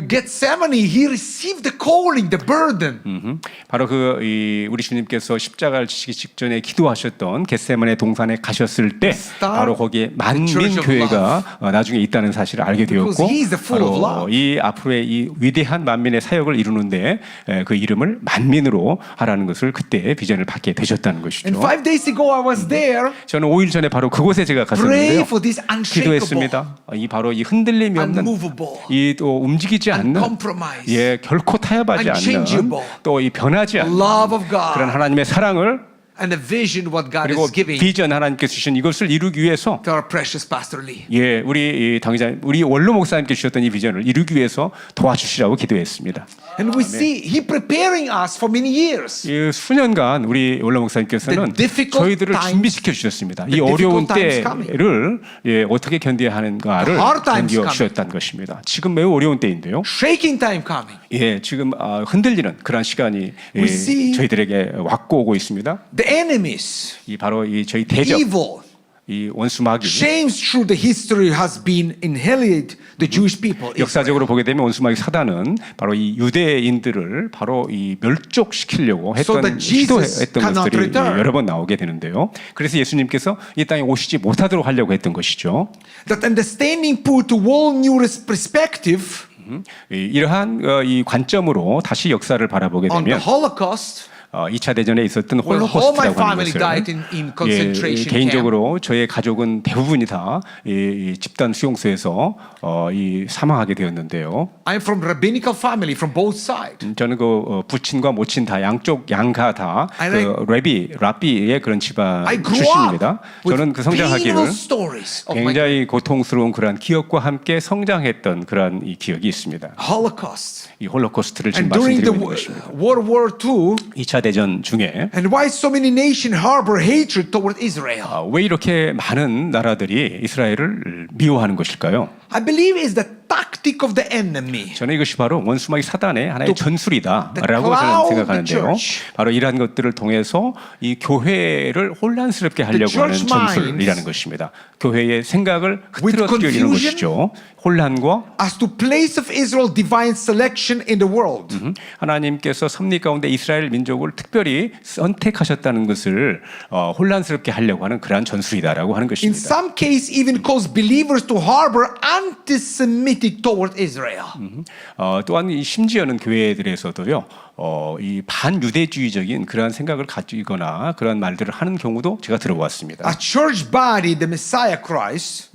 B: Gethsemane, he received the calling, the burden.
C: 바로 우리 주님께서 십자가를 지시기 직전에 기도하셨던 겟세마네 동산에 가셨을 때 바로 거기에 만민 교회가 나중에 있다는 사실을 알게 되었고
B: Because he is the full of
C: 바로
B: love.
C: 이 앞으로의 이 위대한 만민의 사역을 이루는데 그 이름을 만민으로 하라는 것을 그때 비전을 받게 되셨다는 것이죠.
B: And 5 days ago, I was there.
C: 저는 5일 전에 바로 그곳에 제가
B: Pray
C: 갔었는데요.
B: for this unshakeable,
C: 기도했습니다. 이 바로 이 흔들림이 없는
B: unmovable,
C: 이 또 움직이지 않는
B: uncompromised,
C: 결코 타협하지 않는
B: unchangeable,
C: 또 이 변하지 않는
B: love of God.
C: 그런 하나님의 사랑을
B: and the vision what God
C: 그리고
B: is giving
C: 비전 하나님께서 주신 이것을 이루기 위해서
B: to our precious Pastor Lee.
C: 우리 당장 우리 원로 목사님께 주셨던 이 비전을 이루기 위해서 도와주시라고 기도했습니다.
B: And we see He preparing us for many years.
C: 이 수년간 우리 원로 목사님께서는
B: The difficult
C: 저희들을
B: times,
C: 준비시켜 주셨습니다. 이
B: the
C: 어려운
B: difficult times
C: 때를 어떻게 견뎌야 하는가를
B: The hard times
C: 견뎌 주셨다는 것입니다. 지금 매우 어려운 때인데요.
B: Shaking time coming.
C: 지금 흔들리는 그런 시간이
B: We see
C: 저희들에게 왔고 오고 있습니다.
B: The enemies,
C: 이 바로 이 저희 대적
B: evil,
C: 이 원수마귀
B: James through the history has been inherited the Jewish people.
C: 역사적으로 보게 되면 원수마귀 사단은 바로 이 유대인들을 바로 이 멸족시키려고
B: So
C: 했던
B: that Jesus
C: 시도했던
B: cannot
C: 것들이
B: return.
C: 여러 번 나오게 되는데요. 그래서 예수님께서 이 땅에 오시지 못하도록 하려고 했던 것이죠.
B: That understanding put to all new perspective
C: 이러한 이 관점으로 다시 역사를 바라보게
B: on the
C: 되면
B: Holocaust.
C: 2차 대전에 있었던
B: Well, all my
C: 홀로코스트라고 하는
B: family
C: 것을
B: died in concentration camp.
C: 개인적으로 저의 가족은 대부분이 다 이 집단 수용소에서 이 사망하게 되었는데요.
B: I'm from rabbinical family from both sides.
C: 저는 그 부친과 모친 다 양쪽 양가 다 그 라비의 그런 집안
B: I grew
C: 출신입니다.
B: up
C: 저는 그
B: with
C: 성장하기를
B: painful stories of my
C: 굉장히 고통스러운 그러한 기억과 함께 성장했던 그러한 이 기억이 있습니다.
B: Holocaust.
C: 이 홀로코스트를 지금
B: And during the
C: 말씀드리고 있는 것입니다.
B: World War II,
C: 2차 대전 중에
B: and why so many nations harbor hatred toward Israel?
C: 왜 이렇게 많은 나라들이 이스라엘을 미워하는 것일까요?
B: I believe is the tactic of the enemy.
C: 저는 이것이 바로 원수마귀 사단의 하나의
B: To
C: 전술이다라고
B: cloud
C: 저는
B: the
C: 생각하는데요.
B: church.
C: 바로 이러한 것들을 통해서 이 교회를 혼란스럽게 하려고 하는
B: church
C: 전술이라는 것입니다. 교회의 생각을
B: With
C: 흐트러뜨리는
B: confusion.
C: 것이죠. 혼란과
B: As to place of Israel divine selection in the world.
C: 하나님께서 섭리 가운데 이스라엘 민족을 특별히 선택하셨다는 것을 혼란스럽게 하려고 하는 그러한 전술이다라고 하는
B: In
C: 것입니다.
B: some case, even cause believers to harbor anti-Semitic toward Israel.
C: 또한 이 심지어는 교회들에서도요, 이 반유대주의적인 그러한 생각을 가지거나 그런 말들을 하는 경우도 제가 들어봤습니다.
B: A church body, the Messiah Christ,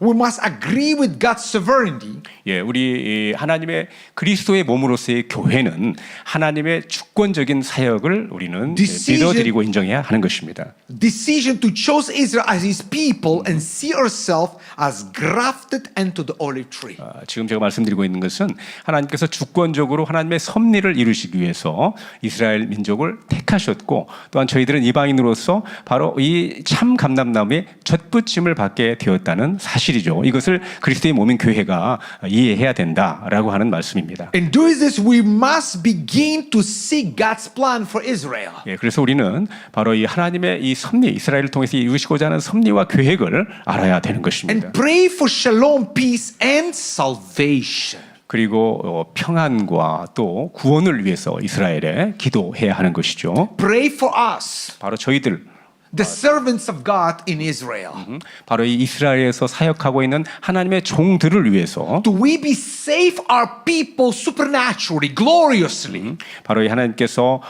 B: we must agree with God's sovereignty.
C: 예, 우리 하나님의 그리스도의 몸으로서의 교회는 하나님의 주권적인 사역을 우리는
B: Decision.
C: 믿어드리고 인정해야 하는 것입니다.
B: Decision to choose Israel as His people and see ourselves as grafted into the olive tree.
C: 지금 제가 말씀드리고 있는 것은 하나님께서 주권적으로 하나님의 섭리를 이루시기 위해서 이스라엘 민족을 택하셨고 또한 저희들은 이방인으로서 바로 이 참 감람나무의 젖붙임을 받게 되었다는 사실이죠. 이것을 그리스도의 몸인 교회가 이해해야 된다라고 하는 말씀입니다.
B: In doing this, we must begin to seek God's plan for Israel.
C: 예, 그래서 우리는 바로 이 하나님의 이 섭리, 이스라엘을 통해서 이루시고자 하는 섭리와 계획을 알아야 되는 것입니다.
B: And pray for shalom, peace, and salvation.
C: 그리고 평안과 또 구원을 위해서 이스라엘에 기도해야 하는 것이죠.
B: Pray for us,
C: 바로 저희들,
B: the servants of God in Israel.
C: 바로 이 이스라엘에서 사역하고 있는 하나님의 종들을 위해서
B: Do we be save our people supernaturally, gloriously?
C: 바로 이 하나님께서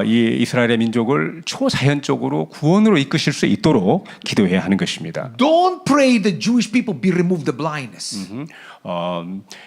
C: 이 이스라엘의 민족을 초자연적으로 구원으로 이끄실 수 있도록 기도해야 하는 것입니다.
B: Don't pray the Jewish people be removed the blindness.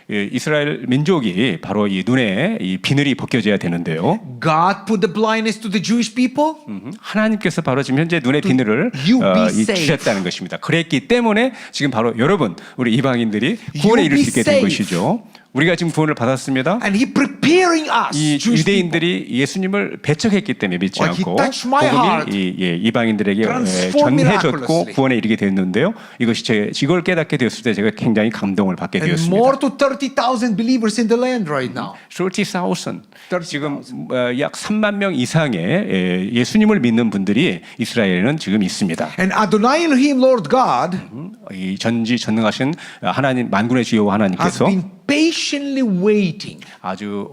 C: 이스라엘 민족이 바로 이 눈에 이 비늘이 벗겨져야 되는데요.
B: God put the blindness to the Jewish people.
C: 하나님께서 바로 지금 현재 눈의 비늘을
B: you be saved.
C: 주셨다는 것입니다. 그랬기 때문에 지금 바로 여러분 우리 이방인들이 구원에
B: You
C: 이를
B: be
C: 수 있게 된
B: saved.
C: 것이죠. 우리가 지금 구원을 받았습니다.
B: And He preparing us,
C: 이
B: Jewish people.
C: 유대인들이 예수님을 배척했기 때문에 믿지
B: Well, he
C: 않고
B: touched my heart.
C: 복음이 이방인들에게
B: Transform
C: 전해졌고
B: miraculously.
C: 구원에 이르게 되었는데요. 이것이 이걸 깨닫게 되었을 때 제가 굉장히 감동을 받게
B: And
C: 되었습니다.
B: more to 30,000 believers in the land right now.
C: 30,000 지금 약 3만 명 이상의 예수님을 믿는 분들이 이스라엘에는 지금 있습니다.
B: And Adonai Elohim, Lord God,
C: 이 전지전능하신 하나님 만군의 주여
B: has
C: 하나님께서
B: been patiently waiting
C: 아주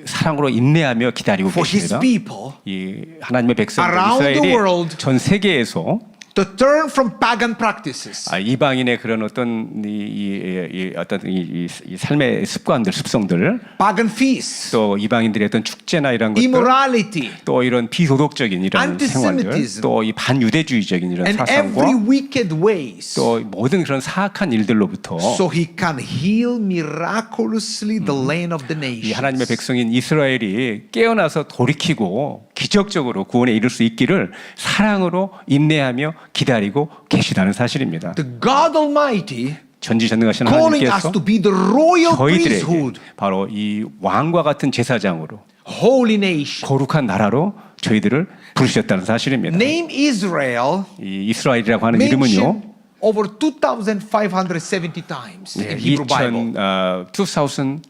C: 사랑으로 인내하며 기다리고
B: for His
C: 계십니다.
B: people
C: 이 하나님의 백성들
B: Around the
C: 이스라엘이
B: world.
C: 전 세계에서
B: to turn from pagan practices.
C: 이방인의 그런 어떤 이 삶의 습관들, 습성들,
B: Pagan feasts,
C: 또 이방인들의 어떤 축제나 이런 것들,
B: immorality,
C: 또 이런 비도덕적인 이런 생활들,
B: Antisemitism.
C: 또 이 반유대주의적인 이런
B: and
C: 사상과
B: every wicked ways.
C: 또 모든 그런 사악한 일들로부터
B: So He can heal miraculously the land of the
C: 이
B: nations.
C: 하나님의 백성인 이스라엘이 깨어나서 돌이키고 기적적으로 구원에 이를 수 있기를 사랑으로 인내하며 기다리고 계시다는 사실입니다.
B: The God Almighty
C: 전지전능하신
B: calling us
C: 하나님께서
B: to be the royal
C: 저희들에게
B: priesthood,
C: 바로 이 왕과 같은 제사장으로
B: holy nation.
C: 거룩한 나라로 저희들을 부르셨다는 사실입니다.
B: Name Israel
C: 이 이스라엘이라고 하는 이름은요.
B: mentioned over 2,570 times in Hebrew Bible.
C: 2,000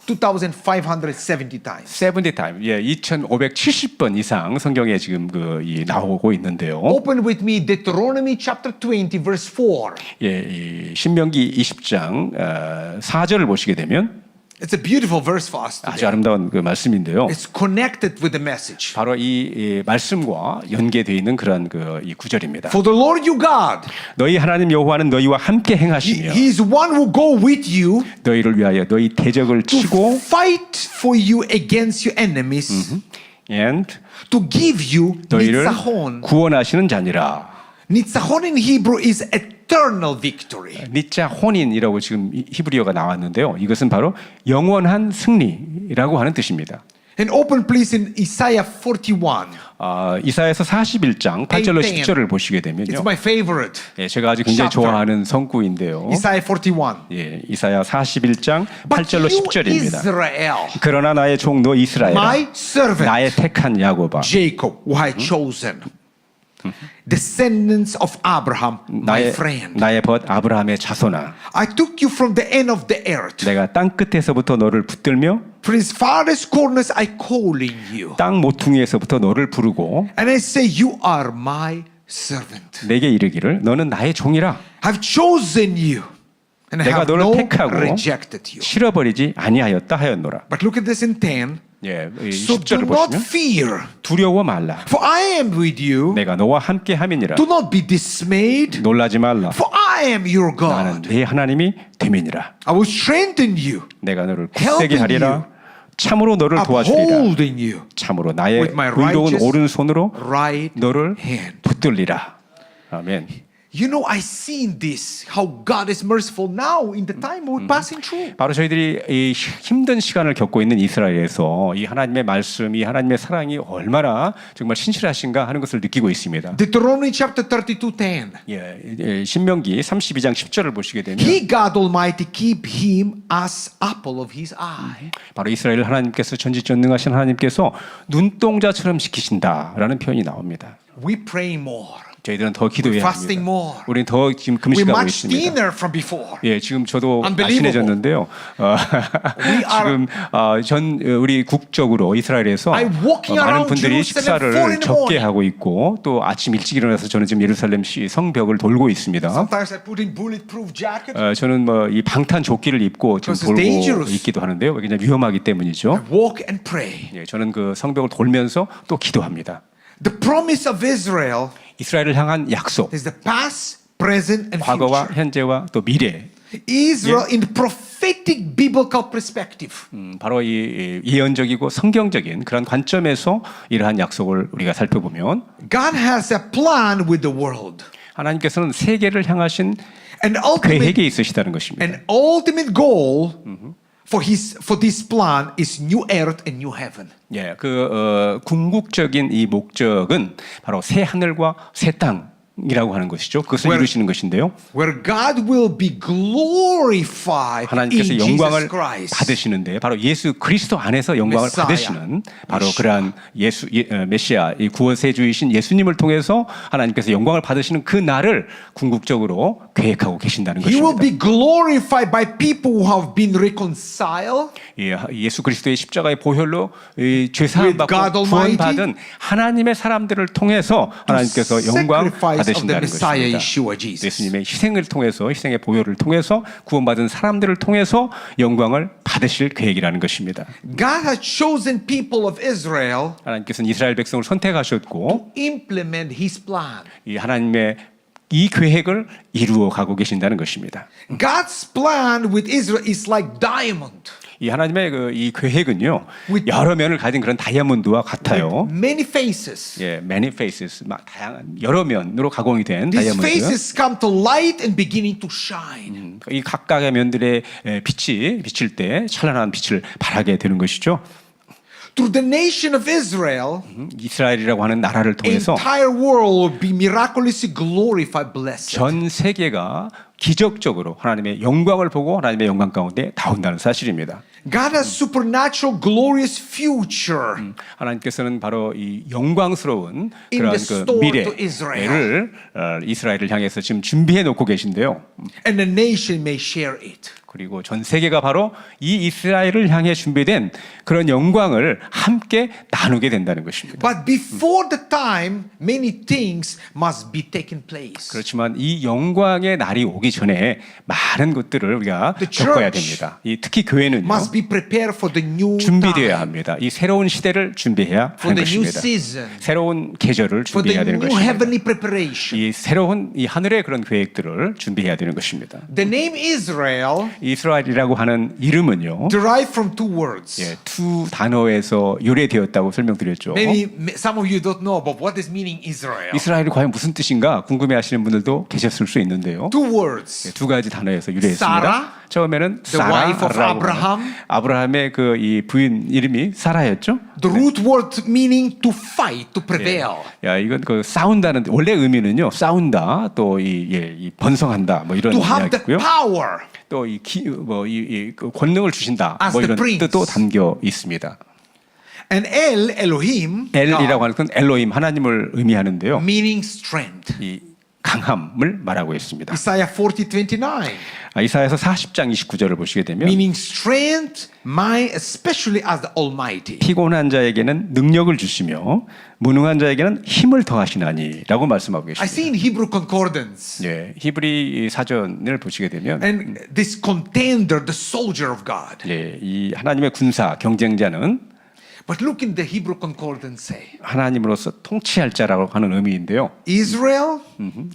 B: 2,570 times.
C: 70 time, 예, 2,570번 이상 성경에 지금 나오고 있는데요.
B: Open with me Deuteronomy chapter 20 verse 4.
C: 예, 이 신명기 20장 4절을 보시게 되면
B: It's a beautiful verse for us
C: 아주
B: today.
C: 아름다운 그 말씀인데요.
B: It's connected with the message.
C: 바로 이 말씀과 연계되어 있는 그런 이 구절입니다.
B: For the Lord your God,
C: 너희 하나님 여호와는 너희와 함께 행하시며
B: He is one who go with you
C: 너희를 위하여 너희 대적을
B: to
C: 치고
B: fight for you against your enemies,
C: and
B: to give you
C: 너희를
B: nitzahon.
C: 구원하시는 자니라.
B: Nitzahon in Hebrew is eternal victory.
C: 니자 혼인이라고 지금 히브리어가 나왔는데요. 이것은 바로 영원한 승리라고 하는 뜻입니다.
B: And open please in Isaiah 41.
C: 이사야서 41장 8절로 10절을 보시게
B: It's
C: 되면요.
B: my favorite.
C: 예, 제가 아주 굉장히
B: chapter.
C: 좋아하는 성구인데요.
B: Isaiah 41.
C: 예, 이사야 41장
B: But
C: 8절로
B: you
C: 10절입니다.
B: Israel,
C: 그러나 나의 종 너 이스라엘아
B: my servant,
C: 나의 택한 야곱아
B: Jacob, who I chosen, descendants of Abraham, my friend.
C: 나의 벗 아브라함의 자손아
B: I took you from the end of the earth.
C: 내가 땅 끝에서부터 너를 붙들며
B: From its farthest corners I calling you.
C: 땅 모퉁이에서부터 너를 부르고
B: And I say, you are my servant.
C: 내게 이르기를 너는 나의 종이라
B: I've chosen you. And I
C: 내가
B: have
C: 너를
B: not
C: 택하고
B: rejected you.
C: 실어버리지 아니하였다 하였노라.
B: But look at this in 10.
C: 예, 이
B: So do
C: 10절을
B: not
C: 보시면
B: fear,
C: 두려워 말라.
B: for I am with you.
C: 내가 너와 함께 함이니라.
B: Do not be dismayed,
C: 놀라지 말라.
B: for I am your
C: 나는
B: God.
C: 네 하나님이 됨이니라.
B: I will strengthen you,
C: 내가 너를
B: Helping
C: 굳세게 하리라. 참으로 너를 도와주리라.
B: upholding you,
C: 참으로 나의
B: with my
C: 의로운
B: righteous
C: 오른손으로
B: right
C: 너를
B: hand.
C: 붙들리라. 아멘.
B: You know, I see in this how God is merciful now in the time we're passing through.
C: 바로 저희들이 이 힘든 시간을 겪고 있는 이스라엘에서 이 하나님의 말씀, 이 하나님의 사랑이 얼마나 정말 신실하신가 하는 것을 느끼고 있습니다.
B: Deuteronomy chapter 32:10.
C: 예, 신명기 32장 10절을 보시게 되면
B: He, God Almighty, keep him as apple of his eye.
C: 바로 이스라엘 하나님께서 전지전능하신 하나님께서 눈동자처럼 지키신다라는 표현이 나옵니다.
B: We pray more.
C: 저희들은 더 기도해야
B: We're fasting
C: 합니다.
B: more.
C: 우리는 더 지금
B: We're
C: 금식하고
B: much
C: 있습니다.
B: thinner from before.
C: 예, 지금 저도
B: Unbelievable.
C: 날씬해졌는데요. 지금 우리 국적으로 이스라엘에서
B: I'm walking
C: 많은
B: around
C: 분들이
B: Jerusalem 4 in
C: 식사를
B: the
C: 적게
B: morning.
C: 하고 있고 또 아침 일찍 일어나서 저는 지금 예루살렘 성벽을 돌고 있습니다.
B: Sometimes I put in bulletproof jacket.
C: 저는 이 방탄 조끼를 입고 지금
B: Because it's
C: 돌고
B: dangerous.
C: 있기도 하는데요. 그냥 위험하기 때문이죠.
B: I walk and pray.
C: 예, 저는 그 성벽을 돌면서 또 기도합니다.
B: The promise of Israel
C: 이스라엘을 향한 약속,
B: is the past, present, and
C: 과거와
B: future.
C: 현재와 또 미래.
B: Israel in the prophetic biblical perspective.
C: 바로 이 예언적이고 성경적인 그런 관점에서 이러한 약속을 우리가 살펴보면
B: God has a plan with the world.
C: 하나님께서는 세계를 향하신
B: An ultimate,
C: 계획이 있으시다는 것입니다.
B: an ultimate goal for this plan is new earth and new heaven.
C: 예, 궁극적인 이 목적은 바로 새 하늘과 새 땅이라고 하는 것이죠. 그것을
B: Where-
C: 이루시는 것인데요.
B: Where God will be glorified
C: 하나님께서
B: in
C: 영광을
B: Jesus Christ.
C: 받으시는데 바로 예수 그리스도 안에서 영광을
B: 메시아.
C: 받으시는 바로 그러한 메시아 이 구원세주이신 예수님을 통해서 하나님께서 영광을 받으시는 그 날을 궁극적으로 계획하고 계신다는
B: He will
C: 것입니다.
B: be glorified by people who have been reconciled
C: 예수 그리스도의 십자가의 보혈로 죄사함
B: With God
C: 받고
B: Almighty.
C: 구원받은 하나님의 사람들을 통해서 하나님께서 영광
B: sacrifice of the
C: 받으신다는
B: Messiah,
C: 것입니다.
B: Yeshua Jesus.
C: 예수님의 희생을 통해서 희생의 보혈을 통해서 구원받은 사람들을 통해서 영광을 받으실 계획이라는 것입니다.
B: God has chosen people of Israel
C: 하나님께서는 이스라엘 백성을 선택하셨고
B: to implement His plan.
C: 이 하나님의 이 계획을 이루어 가고 계신다는 것입니다.
B: God's plan with Israel is like diamond.
C: 이 하나님의 이 계획은요
B: With-
C: 여러 면을 가진 그런 다이아몬드와 같아요.
B: Many faces.
C: 예, many faces, 막 다양한 여러 면으로 가공이 된
B: These
C: 다이아몬드.
B: faces come to light and beginning to shine.
C: 이 각각의 면들의 빛이 비칠 때 찬란한 빛을 발하게 되는 것이죠.
B: Through the nation of Israel,
C: 이스라엘이라고 하는 나라를 통해서
B: entire world will be miraculously glorified, blessed.
C: 전 세계가 기적적으로 하나님의 영광을 보고 하나님의 영광 가운데 나온다는 사실입니다.
B: God has supernatural glorious future.
C: 하나님께서는 바로 이 영광스러운
B: In
C: 그런
B: the store to Israel.
C: 미래를 이스라엘을 향해서 지금 준비해 놓고 계신데요.
B: And the nation may share it.
C: 그리고 전 세계가 바로 이 이스라엘을 향해 준비된 그런 영광을 함께 나누게 된다는 것입니다.
B: But before the time, many things must be taken place.
C: 그렇지만 이 영광의 날이 오기 전에 많은 것들을 우리가
B: The
C: 겪어야
B: church
C: 됩니다. 특히 교회는요.
B: Must be prepared for the new
C: 준비되어야
B: time,
C: 합니다. 이 새로운 시대를 준비해야
B: for
C: 하는
B: the new
C: 것입니다.
B: season,
C: 새로운 계절을
B: for the
C: 준비해야 되는
B: new
C: 것입니다.
B: heavenly preparation.
C: 이 새로운 이 하늘의 그런 계획들을 준비해야 되는 것입니다.
B: The name Israel
C: 이스라엘이라고 하는 이름은요.
B: derived from two words.
C: 두 단어에서 유래되었다고 설명드렸죠.
B: Maybe some of you don't know about what is meaning Israel.
C: 이스라엘이 과연 무슨 뜻인가 궁금해하시는 분들도 계셨을 수 있는데요.
B: Two words.
C: 두 가지 단어에서 유래했습니다.
B: Sarah,
C: 처음에는
B: the wife of
C: 사라라고
B: Abraham.
C: 하는 아브라함의 그 이 부인 이름이 사라였죠.
B: The root word meaning to fight, to prevail.
C: 야 이건 그 싸운다는 원래 의미는요 싸운다 또 이 번성한다 뭐 이런
B: To have the
C: 이야기고요.
B: power.
C: 또 이 권능을 주신다
B: As
C: 뭐
B: the
C: 이런
B: prince.
C: 뜻도 담겨 있습니다.
B: And Elohim,
C: 엘이라고 하는 건 엘로힘 하나님을 의미하는데요.
B: meaning strength.
C: 이 강함을 말하고 있습니다.
B: Isaiah 40:29,
C: 이사야서 40장 29절을 보시게 되면
B: meaning strength, might, especially as the Almighty.
C: 피곤한 자에게는 능력을 주시며 무능한 자에게는 힘을 더하시나니라고 말씀하고
B: I
C: 계십니다.
B: see in Hebrew concordance,
C: 예, 히브리 사전을 보시게 되면
B: and this contender, the soldier of God.
C: 예, 이 하나님의 군사 경쟁자는
B: But look in the Hebrew concordance say,
C: 하나님으로서 통치할 자라고 하는 의미인데요.
B: Israel,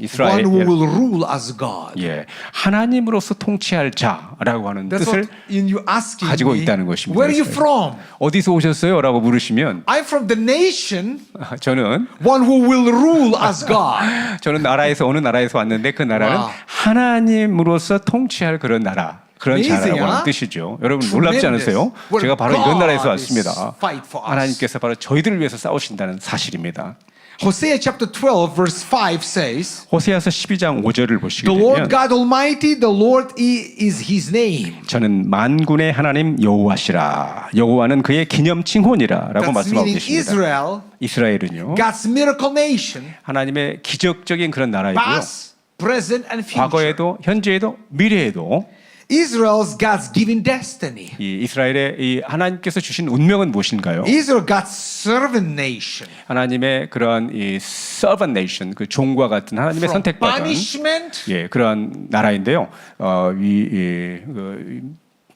C: 이스라엘
B: one who will rule as God.
C: 예, 하나님으로서 통치할 자라고 하는
B: That's
C: 뜻을
B: what you asking
C: 가지고
B: me.
C: 있다는 것입니다.
B: Where are you from?
C: 어디서 오셨어요?라고 물으시면
B: I'm from the nation,
C: 저는
B: one who will rule as God.
C: 저는 나라에서 어느 나라에서 왔는데 그 나라는
B: 와.
C: 하나님으로서 통치할 그런 나라. 그런
B: Amazing,
C: 자라고 하는
B: huh?
C: 뜻이죠. 여러분 놀랍지 않으세요?
B: Where
C: 제가 바로
B: God
C: 이런 나라에서
B: is
C: 왔습니다.
B: fight for us.
C: 하나님께서 바로 저희들을 위해서 싸우신다는 사실입니다.
B: Hosea chapter 12 verse 5 says,
C: 호세아서 12장 5절을 보시게
B: the Lord
C: 되면
B: God Almighty, the Lord is His name.
C: 저는 만군의 하나님 여호와시라. 여호와는 그의 기념 칭혼이라라고
B: That's
C: 말씀하고
B: meaning
C: 계십니다.
B: Israel,
C: 이스라엘은요.
B: God's miracle nation,
C: 하나님의 기적적인 그런 나라이고요.
B: past, present, and future.
C: 과거에도 현재에도 미래에도
B: Israel's God's given destiny.
C: 이 이스라엘의 이 하나님께서 주신 운명은 무엇인가요?
B: Israel, God's servant nation.
C: 하나님의 그러한 이 servant nation 그 종과 같은 하나님의
B: From
C: 선택받은
B: punishment
C: 예 그러한 나라인데요.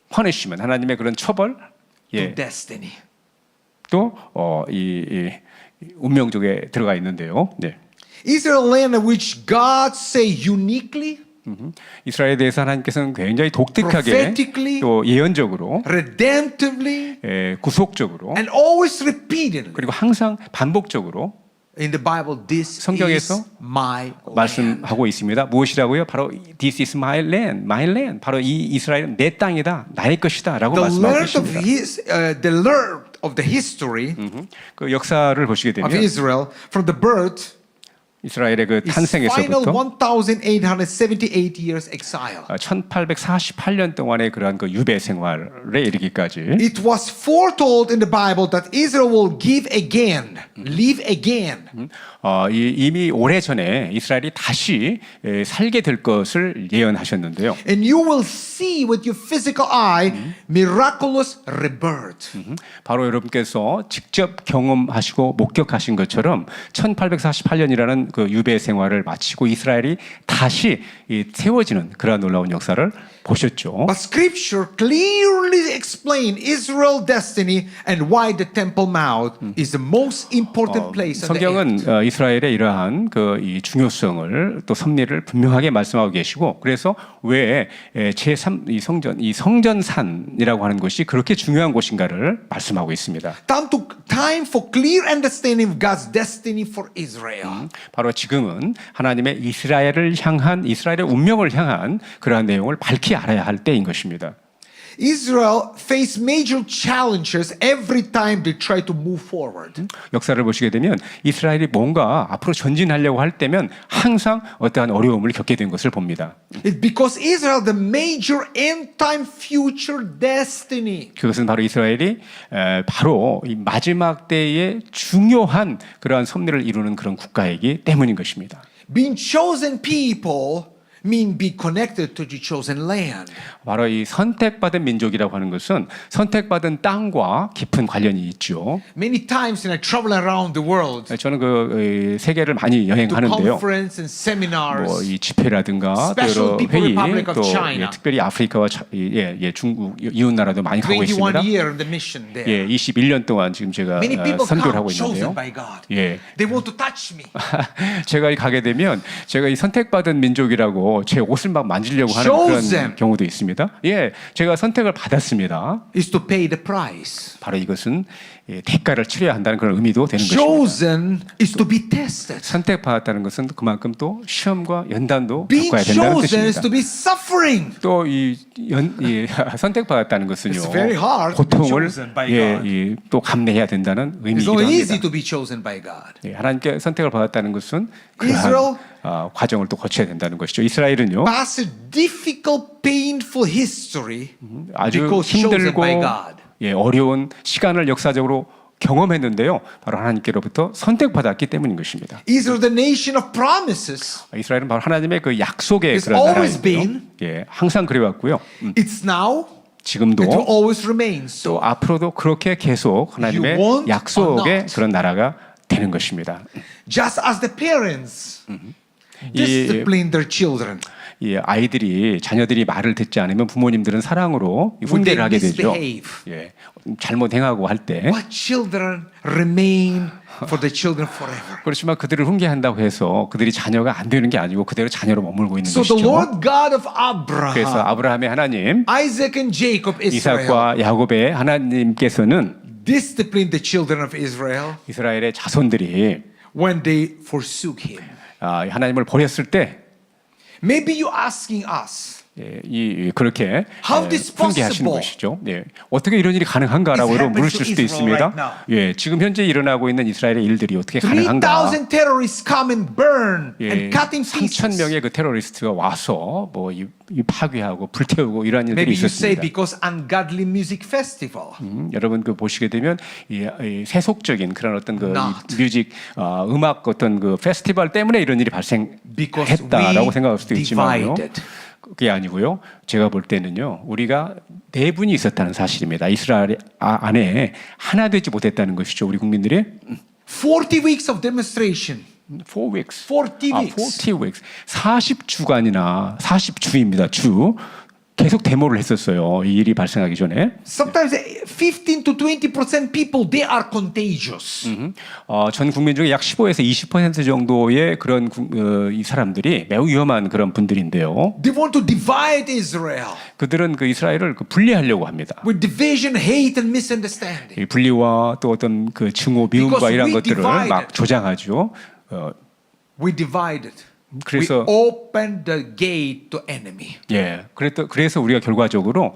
C: punishment 하나님의 그런 처벌
B: to
C: 예
B: destiny.
C: 또이 운명적에 들어가 있는데요. 네.
B: Israel land which God say uniquely,
C: 이스라엘에 대해서 하나님께서는 굉장히 독특하게
B: prophetically,
C: 또 예언적으로
B: redemptively,
C: 구속적으로
B: and always repeatedly.
C: 그리고 항상 반복적으로
B: In the Bible, this
C: 성경에서
B: is my land.
C: 말씀하고 있습니다. 무엇이라고요? 바로 This is my land, my land. 바로 이 이스라엘은 내 땅이다, 나의 것이다라고
B: The
C: 말씀하고
B: length of
C: 계십니다.
B: the length of the history
C: 그 역사를 보시게
B: of
C: 되면
B: Israel from the birth
C: 이스라엘의 그
B: is final
C: 탄생에서부터
B: 1878 years exile.
C: 1848년 동안의 그러한 그 유배 생활에 이르기까지
B: It was foretold in the Bible that Israel will give again, live again.
C: 이미 오래 전에 이스라엘이 다시 살게 될 것을 예언하셨는데요.
B: And you will see with your physical eye miraculous rebirth.
C: 바로 여러분께서 직접 경험하시고 목격하신 것처럼 1848년이라는 그 유배 생활을 마치고 이스라엘이 다시 세워지는 그러한 놀라운 역사를 보셨죠.
B: But Scripture clearly explain Israel's destiny and why the Temple Mount is the most important place on the earth.
C: 성경은 이스라엘의 이러한 그 이 중요성을 또 섭리를 분명하게 말씀하고 계시고 그래서 왜 제3 이 성전산이라고 하는 곳이 그렇게 중요한 곳인가를 말씀하고 있습니다.
B: Time for clear understanding of God's destiny for Israel.
C: 바로 지금은 하나님의 이스라엘을 향한 이스라엘의 운명을 향한 그러한 내용을 밝히 알아야 할 때인 것입니다.
B: Israel faced major challenges every time they try to move forward.
C: 역사를 보시게 되면 이스라엘이 뭔가 앞으로 전진하려고 할 때면 항상 어떠한 어려움을 겪게 된 것을 봅니다.
B: It's because Israel the major end time future destiny.
C: 그것은 바로 이스라엘이 바로 이 마지막 때의 중요한 그러한 섭리를 이루는 그런 국가이기 때문인 것입니다.
B: Being chosen people mean be connected to the chosen land.
C: 바로 이 선택받은 민족이라고 하는 것은 선택받은 땅과 깊은 관련이 있죠.
B: Many times when I travel around the world
C: 저는 그 세계를 많이
B: to
C: 여행하는데요.
B: conference and seminars,
C: 뭐 이 집회라든가 또
B: Special
C: 여러
B: People
C: 회의
B: Republic of
C: 또
B: China.
C: 특별히 아프리카와 중국 이웃 나라도 많이 가고
B: 21
C: 있습니다.
B: year in the mission there.
C: 예, 21년 동안 지금 제가
B: Many people
C: 선교를
B: come
C: 하고
B: chosen
C: 있는데요.
B: by God.
C: 예.
B: They want to touch me.
C: 제가 가게 되면 제가 이 선택받은 민족이라고 제 옷을 막 만지려고 하는
B: Chosen.
C: 그런 경우도 있습니다. 예, 제가 선택을 받았습니다.
B: Is to pay the price.
C: 바로 이것은 대가를 치러야 한다는 그런 의미도 되는 것입니다.
B: Chosen is to be tested.
C: 선택받았다는 것은 그만큼 또 시험과 연단도
B: Being
C: 겪어야 된다는
B: chosen is
C: 뜻입니다.
B: to be suffering.
C: 또 이 선택받았다는 것은요,
B: It's very hard to be
C: 고통을
B: chosen by God.
C: 또 감내해야 된다는
B: It's
C: 의미이기도
B: not easy
C: 합니다.
B: to be chosen by God.
C: 예, 하나님께 선택을 받았다는 것은 그러한
B: Israel.
C: 과정을 또 거쳐야 된다는 것이죠. 이스라엘은요,
B: Pass a difficult, painful history
C: 아주
B: because chosen
C: 힘들고
B: by God.
C: 어려운 시간을 역사적으로 경험했는데요. 바로 하나님께로부터 선택받았기 때문인 것입니다.
B: Israel, the nation of promises,
C: 이스라엘은 바로 하나님의 그 약속의
B: It's
C: 그런
B: always
C: 나라인데요.
B: been.
C: 예, 항상 그래왔고요.
B: it's now,
C: 지금도
B: it will always remain so.
C: 또 앞으로도 그렇게 계속 하나님의
B: You want or
C: 약속의
B: not.
C: 그런 나라가 되는 것입니다.
B: Just as the parents
C: 이,
B: discipline their children.
C: 이 아이들이 자녀들이 말을 듣지 않으면 부모님들은 사랑으로 훈계를 하게 되죠.
B: misbehave.
C: 예, 잘못 행하고 할 때.
B: What children remain for the children forever.
C: 그렇지만 그들을 훈계한다고 해서 그들이 자녀가 안 되는 게 아니고 그대로 자녀로 머물고 있는
B: So the
C: 것이죠.
B: Lord God of
C: 그래서
B: Abraham,
C: 아브라함의 하나님,
B: Isaac and Jacob, Israel,
C: 이삭과 야곱의 하나님께서는
B: disciplined the children of Israel
C: 이스라엘의 자손들이
B: when they forsook him.
C: 하나님을 버렸을 때
B: Maybe you asking us,
C: 그렇게
B: How this
C: 훈계하시는
B: possible?
C: 것이죠. 예, 어떻게 이런 일이 가능한가라고
B: It's happened
C: 물으실
B: to
C: 수도
B: Israel
C: 있습니다.
B: right now.
C: 예, 지금 현재 일어나고 있는 이스라엘의 일들이 어떻게 가능한가?
B: 3,000 terrorists come and burn
C: 예,
B: and cut in
C: 3천
B: pieces.
C: 명의 그 테러리스트가 와서 이 파괴하고 불태우고 이러한 일들이
B: Maybe you say
C: 있었습니다.
B: because ungodly music festival.
C: 여러분 그 보시게 되면 이 세속적인 그런 어떤 그
B: Not.
C: 이 뮤직 음악 어떤 그 페스티벌 때문에 이런 일이
B: Because
C: 발생했다라고
B: we
C: 생각할 수도 있지만요.
B: divided.
C: 그게 아니고요. 제가 볼 때는요. 우리가 네 분이 있었다는 사실입니다. 이스라엘 안에 하나 되지 못했다는 것이죠. 우리 국민들이
B: 40 weeks of demonstration.
C: 4 weeks.
B: 40 weeks.
C: 40 weeks. 40주간이나 40주입니다. 주. 계속 데모를 했었어요. 이 일이 발생하기 전에.
B: Sometimes 15 to 20% people, they are contagious.
C: 전 국민 중에 약 15에서 20% 정도의 그런 이 사람들이 매우 위험한 그런 분들인데요.
B: They want to divide Israel
C: 그들은 그 이스라엘을 분리하려고 합니다.
B: with division, hate, and misunderstanding.
C: 이 분리와 또 어떤 그 증오, 미움과
B: Because
C: 이런
B: we
C: 것들을
B: divided.
C: 막 조장하죠.
B: We divided.
C: 그래서
B: we opened the gate to enemy.
C: 예, 그래서 우리가 결과적으로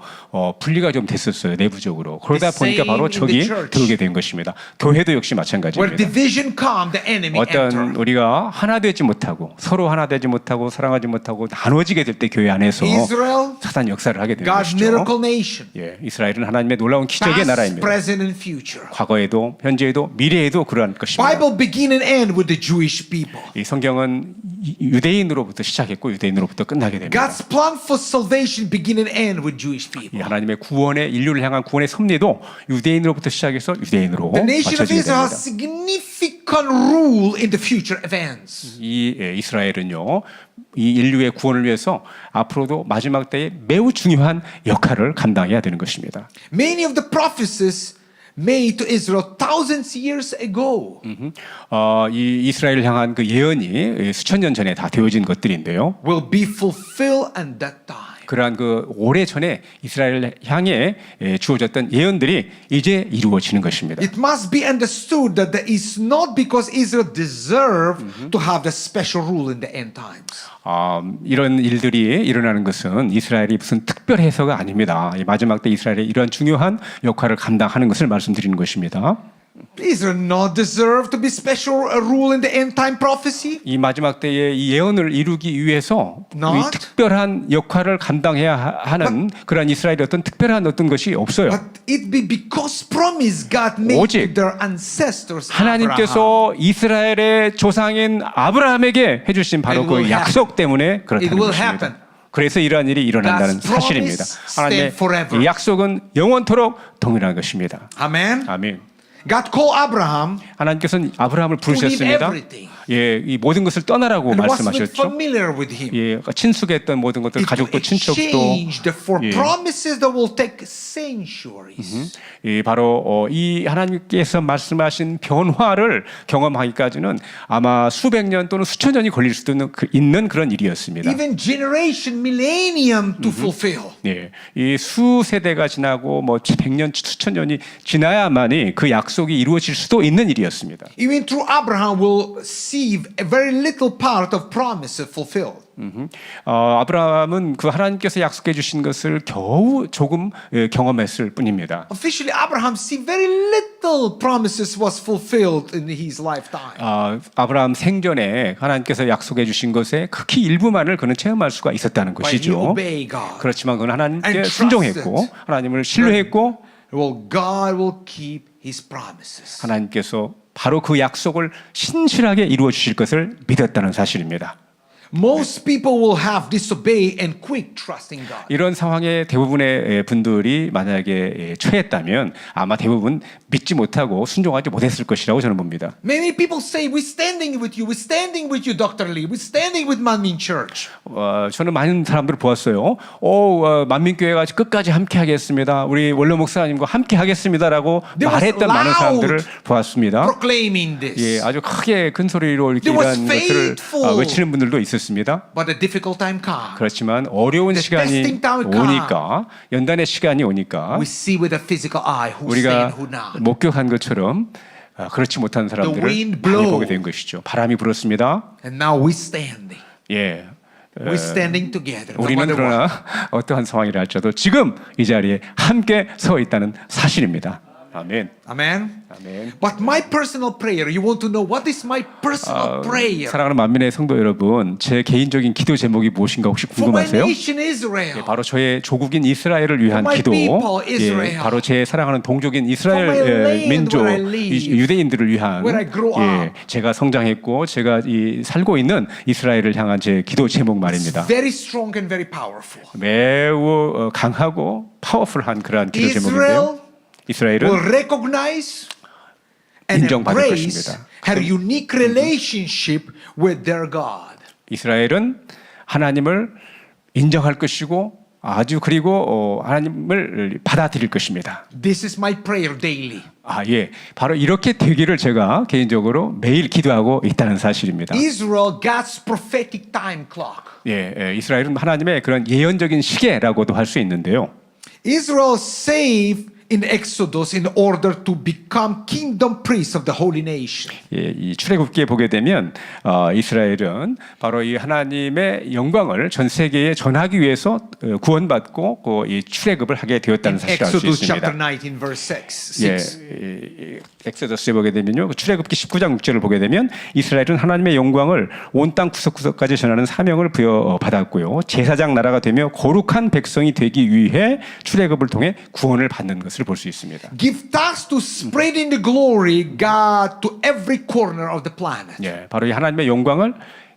C: 분리가 좀 됐었어요 내부적으로. 그러다
B: The
C: 보니까 바로
B: same in the
C: 적이
B: church.
C: 들어오게 된 것입니다. 교회도 역시
B: Where
C: 마찬가지입니다.
B: division come, the enemy
C: 어떤
B: enter.
C: 우리가 하나 되지 못하고 서로 하나 되지 못하고 사랑하지 못하고 나눠지게 될 때 교회 안에서
B: Israel,
C: 사탄 역사를 하게 되는
B: God's
C: 것이죠.
B: miracle nation.
C: 예, 이스라엘은 하나님의 놀라운 기적의
B: Past,
C: 나라입니다.
B: present, and future.
C: 과거에도 현재에도 미래에도 그러한 것입니다.
B: Bible begin and end with the Jewish people.
C: 이 성경은 유대인으로부터 시작했고 유대인으로부터 끝나게 됩니다.
B: God's plan for salvation begin and end with Jewish
C: 이
B: people.
C: 하나님의 구원의 인류를 향한 구원의 섭리도 유대인으로부터 시작해서 유대인으로
B: The nation of
C: 맞춰지게
B: Israel
C: 됩니다.
B: has significant rule in the future events.
C: 이스라엘은요, 이 인류의 구원을 위해서 앞으로도 마지막 때에 매우 중요한 역할을 감당해야 되는 것입니다.
B: Many of the prophecies made to Israel thousands years ago
C: 이 이스라엘을 향한 그 예언이 수천 년 전에 다 되어진 것들인데요.
B: will be fulfilled at that time.
C: 그러한 그 오래 전에 이스라엘 향해 주어졌던 예언들이 이제 이루어지는 것입니다.
B: It must be understood that that is not because Israel deserve to have the special rule in the end times.
C: 이런 일들이 일어나는 것은 이스라엘이 무슨 특별해서가 아닙니다. 이 마지막 때 이스라엘의 이러한 중요한 역할을 감당하는 것을 말씀드리는 것입니다.
B: Israel not deserve to be special rule in the end time prophecy?
C: 이 마지막 때의 이 예언을 이루기 위해서
B: Not.
C: 이 특별한 역할을 감당해야 하는 그러한 이스라엘의 어떤 특별한 어떤 것이 없어요.
B: But it be because promise God made
C: 오직
B: to their ancestors.
C: 하나님께서 이스라엘의 조상인 아브라함에게 해주신 바로
B: It will
C: 그 약속 때문에
B: It
C: 그렇다는
B: will
C: 것입니다.
B: happen.
C: 그래서 이러한 일이 일어난다는
B: God's
C: 사실입니다.
B: promise
C: 하나님의
B: stand forever.
C: 이 약속은 영원토록 동일한 것입니다.
B: Amen.
C: 아멘.
B: God called Abraham
C: 하나님께서는 아브라함을
B: to leave
C: 부르셨습니다.
B: everything
C: 예, 이 모든 것을 떠나라고
B: and was
C: 말씀하셨죠.
B: familiar with him.
C: 예, 친숙했던 모든 것들,
B: It
C: 가족도 친척도
B: exchanged for
C: 예.
B: promises that will take centuries.
C: 이 바로 이 하나님께서 말씀하신 변화를 경험하기까지는 아마 수백 년 또는 수천 년이 걸릴 수도 있는 그런 일이었습니다.
B: Even generation, millennium to fulfill.
C: 예, 이 수세대가 지나고 뭐 100년, 수천 년이 지나야만이 그 약속이 이루어질 수도 있는 일이었습니다.
B: Even through Abraham will see a very little part of promises fulfilled.
C: 아브라함은 그 하나님께서 약속해 주신 것을 겨우 조금 경험했을 뿐입니다.
B: Officially, Abraham see very little promises was fulfilled in his lifetime.
C: 아브라함 생전에 하나님께서 약속해 주신 것의 극히 일부만을 그는 체험할 수가 있었다는
B: When he
C: 것이죠.
B: obey God,
C: 그렇지만 그는 하나님께
B: And
C: 순종했고 하나님을 신뢰했고
B: well, God will keep His promises.
C: 하나님께서 바로 그 약속을 신실하게 이루어 주실 것을 믿었다는 사실입니다.
B: Most people will have disobey and quick trust in God.
C: 이런 상황에 대부분의 분들이 만약에 처했다면 아마 대부분 믿지 못하고 순종하지 못했을 것이라고 저는 봅니다.
B: Many people say, "We're standing with you. We're standing with you, Dr. Lee. We're standing with Manmin Church."
C: 저는 많은 사람들을 보았어요. 만민교회가 끝까지 함께하겠습니다. 우리 원로 목사님과 함께하겠습니다라고
B: There was
C: 말했던 많은
B: loud
C: 사람들을 보았습니다.
B: Proclaiming this.
C: 예, 아주 크게 큰 소리로 이렇게
B: There was
C: 이런 것들을
B: faithful.
C: 외치는 분들도 있었습니다.
B: But a difficult time comes.
C: 그렇지만 어려운
B: The
C: 시간이
B: testing time will
C: 오니까 연단의 시간이 오니까
B: We see with a physical eye who
C: 우리가
B: stand, who not.
C: 목격한 것처럼 그렇지 못한 사람들을
B: wind
C: 많이
B: blow.
C: 보게 된 것이죠. 바람이 불었습니다.
B: And now we're standing.
C: 예.
B: We're standing together. No
C: 우리는
B: matter what.
C: 그러나 어떠한 상황이라 할지라도 지금 이 자리에 함께 서 있다는 사실입니다. 아멘.
B: Amen.
C: 아멘.
B: But my personal prayer, you want to know what is my personal prayer
C: 사랑하는 만민의 성도 여러분, 제 개인적인 기도 제목이 무엇인가 혹시
B: for my
C: 궁금하세요?
B: nation Israel,
C: 바로 저의 조국인 이스라엘을 위한
B: For my
C: 기도,
B: people, Israel.
C: 바로 제 사랑하는 동족인
B: For
C: 이스라엘
B: my land
C: 민족,
B: where I live.
C: 유대인들을 위한,
B: Where I grew up.
C: 제가 성장했고 제가 살고 있는 이스라엘을 향한 제 기도 제목 말입니다.
B: very strong and very powerful.
C: 매우 강하고 파워풀한 그러한 기도 제목인데요. 이스라엘은
B: Will recognize and
C: 인정받을
B: embrace
C: 것입니다.
B: her unique relationship with their God.
C: 이스라엘은 하나님을 인정할 것이고 아주 그리고 하나님을 받아들일 것입니다.
B: This is my prayer daily.
C: 예. 바로 이렇게 되기를 제가 개인적으로 매일 기도하고 있다는 사실입니다.
B: Israel, God's prophetic time clock.
C: 이스라엘은 하나님의 그런 예언적인 시계라고도 할 수 있는데요.
B: Israel saved in Exodus in order to become kingdom priests of the holy nation.
C: 이 출애굽기에 보게 되면 이스라엘은 바로 이 하나님의 영광을 전 세계에 전하기 위해서 구원받고 이 출애굽을 하게 되었다는 사실을 알 수
B: Exodus
C: 있습니다.
B: chapter 19 verse 6.
C: 엑소더스에 보게 되면요, 출애굽기 19장 6절을 보게 되면 이스라엘은 하나님의 영광을 온 땅 구석구석까지 전하는 사명을 부여받았고요, 제사장 나라가 되며 거룩한 백성이 되기 위해 출애굽을 통해 구원을 받는 것을 볼 수 있습니다.
B: Give thanks to spreading the glory God to every corner of the planet.
C: 바로 이 하나님의 영광을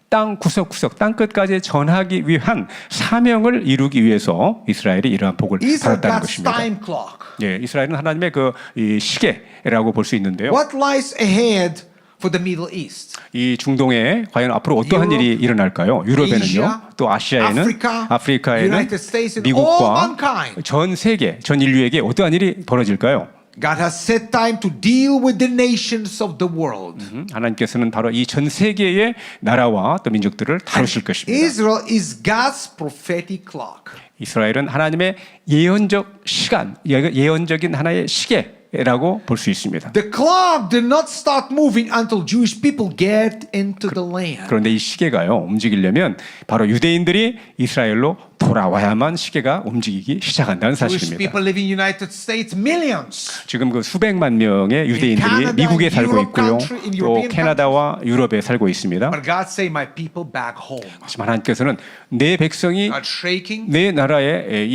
C: 땅 구석구석, 땅 끝까지 전하기 위한 사명을 이루기 위해서 이스라엘이 이러한 복을
B: Israel
C: 받았다는
B: God's
C: 것입니다.
B: time clock.
C: 이스라엘은 하나님의 이 시계라고 볼 수 있는데요.
B: What lies ahead for the Middle East?
C: 이 중동에 과연 앞으로 어떠한
B: Europe,
C: 일이 일어날까요? 유럽에는요,
B: Asia,
C: 또 아시아에는,
B: Africa,
C: 아프리카에는,
B: United States, and all
C: 미국과
B: mankind.
C: 전 세계, 전 인류에게 어떠한 일이 벌어질까요?
B: God has set time to deal with the nations of the world.
C: 하나님께서는 바로 이 전 세계의 나라와 또 민족들을 다루실 것입니다.
B: Israel is God's prophetic clock.
C: 이스라엘은 하나님의 예언적 시간, 예언적인 하나의 시계라고 볼 수 있습니다.
B: The clock did not start moving until Jewish people get into the land.
C: 그런데 이 시계가요, 움직이려면 바로 유대인들이 이스라엘로 돌아와야만 시계가 움직이기 시작한다는
B: Jewish
C: 사실입니다.
B: people living in United States, millions.
C: 지금 그 수백만 명의 유대인들이
B: Canada,
C: 미국에
B: in
C: 살고
B: Europe
C: 있고요.
B: country, in
C: 또
B: European
C: 캐나다와 유럽에 살고 있습니다.
B: But God say, my people back home.
C: 하지만 하나님께서는 내 백성이
B: Not shaking.
C: 내 나라에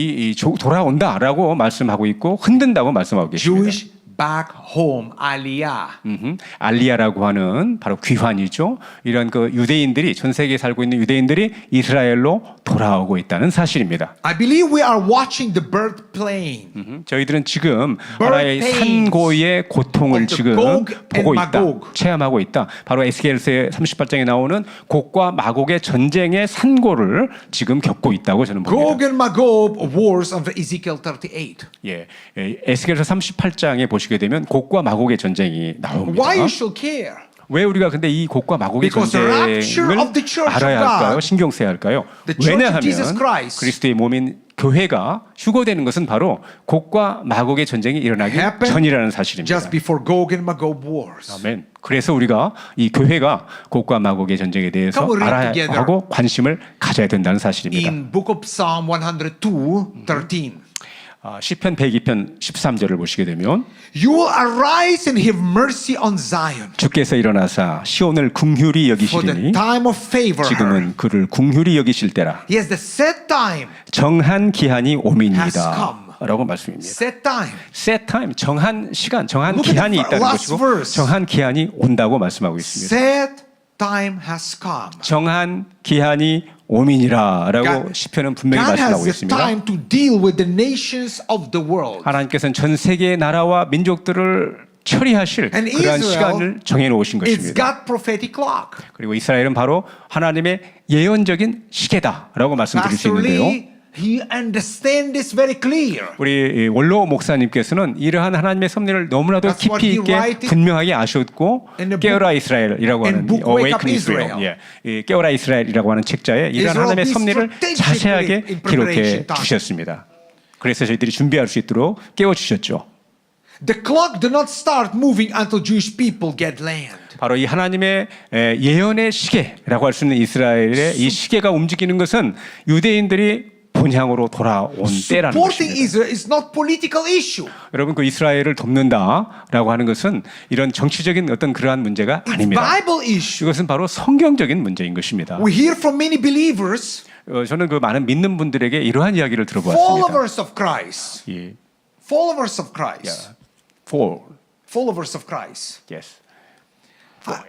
C: 돌아온다라고 말씀하고 있고 흔든다고 말씀하고 계십니다.
B: Jewish back home, aliyah.
C: 알리아라고 하는 바로 귀환이죠. 이런 그 유대인들이 전 세계에 살고 있는 유대인들이 이스라엘로 돌아오고 있다는 사실입니다.
B: I believe we are watching the birth plane.
C: 저희들은 지금 하나의
B: pains
C: 산고의 고통을
B: of the
C: 지금
B: Gog
C: 보고
B: and
C: 있다,
B: Magog.
C: 체험하고 있다. 바로 에스겔서의 38장에 나오는 곡과 마곡의 전쟁의 산고를 지금 겪고 있다고 저는 봅니다.
B: Gog and Magog wars of Ezekiel 38.
C: 예, 에스겔서 38장에 보시게 되면 곡과 마곡의 전쟁이 나옵니다.
B: Why you should care?
C: 왜 우리가 근데 이 곡과 마곡의
B: Because the rapture
C: 전쟁을
B: of the church
C: 알아야
B: of
C: 할까요?
B: God,
C: 신경 써야 할까요?
B: the church of Jesus
C: 왜냐하면
B: Christ,
C: 그리스도의 몸인 교회가 휴거되는 것은 바로 곡과 마곡의 전쟁이 일어나기
B: happened
C: 전이라는 사실입니다.
B: just before Gog and Magog wars.
C: 아멘. 그래서 우리가 이 교회가 곡과 마곡의 전쟁에 대해서
B: Come, we read
C: 알아야
B: together.
C: 하고 관심을 가져야 된다는 사실입니다.
B: In book of Psalm 102:13.
C: 시편 102편 13절을 보시게 되면
B: You will arise and have mercy on Zion
C: 주께서 일어나사 시온을 궁휼히
B: for the
C: 여기시리니
B: time of favor.
C: 지금은 그를 궁휼히 여기실 때라.
B: Yes, the set time.
C: 정한 기한이
B: Has
C: 오민이다.
B: come.
C: 라고 말씀입니다.
B: Set time.
C: set time, 정한 시간, 정한
B: Look at
C: 기한이
B: the
C: 있다는
B: last
C: 것이고
B: verse.
C: 정한 기한이 온다고 말씀하고 있습니다.
B: Set time has come.
C: 정한 기한이 오민이라라고
B: God-
C: 시편은 분명히
B: God
C: 말씀하고
B: has the
C: 있습니다.
B: time to deal with the nations of the world.
C: 하나님께서는 전 세계의 나라와 민족들을 처리하실
B: And
C: 그러한
B: Israel
C: 시간을 정해 놓으신
B: It's
C: 것입니다.
B: God's prophetic clock.
C: 그리고 이스라엘은 바로 하나님의 예언적인 시계다라고 말씀드릴 수
B: Pastor
C: 있는데요.
B: Lee, he understands this very clear.
C: 우리 원로 목사님께서는 이러한 하나님의 섭리를 너무나도
B: That's what
C: 깊이
B: he
C: 있게
B: writing
C: 분명하게 아셨고
B: in the book-
C: 깨어라 이스라엘이라고
B: in
C: 하는
B: book Wake Up
C: Awaken Israel,
B: Israel.
C: 이 깨어라 이스라엘이라고 하는 책자에 이러한
B: Israel
C: 하나님의
B: be
C: 섭리를
B: strategically
C: 자세하게
B: in
C: 기록해
B: preparation time.
C: 주셨습니다. 그래서 저희들이 준비할 수 있도록 깨워 주셨죠.
B: The clock did not start moving until Jewish people get land.
C: 바로 이 하나님의 예언의 시계라고 할 수 있는 이스라엘의 이 시계가 움직이는 것은 유대인들이 본향으로 돌아온 때라는
B: Supporting
C: 것입니다.
B: Israel is not political issue.
C: 여러분 그 이스라엘을 돕는다라고 하는 것은 이런 정치적인 어떤 그러한 문제가
B: It's
C: 아닙니다.
B: Bible issue.
C: 이것은 바로 성경적인 문제인 것입니다.
B: We hear from many believers,
C: 저는 그 많은 믿는 분들에게 이러한 이야기를 들어보았습니다.
B: followers of Christ.
C: 예,
B: Followers of Christ.
C: for
B: Followers of Christ.
C: yes.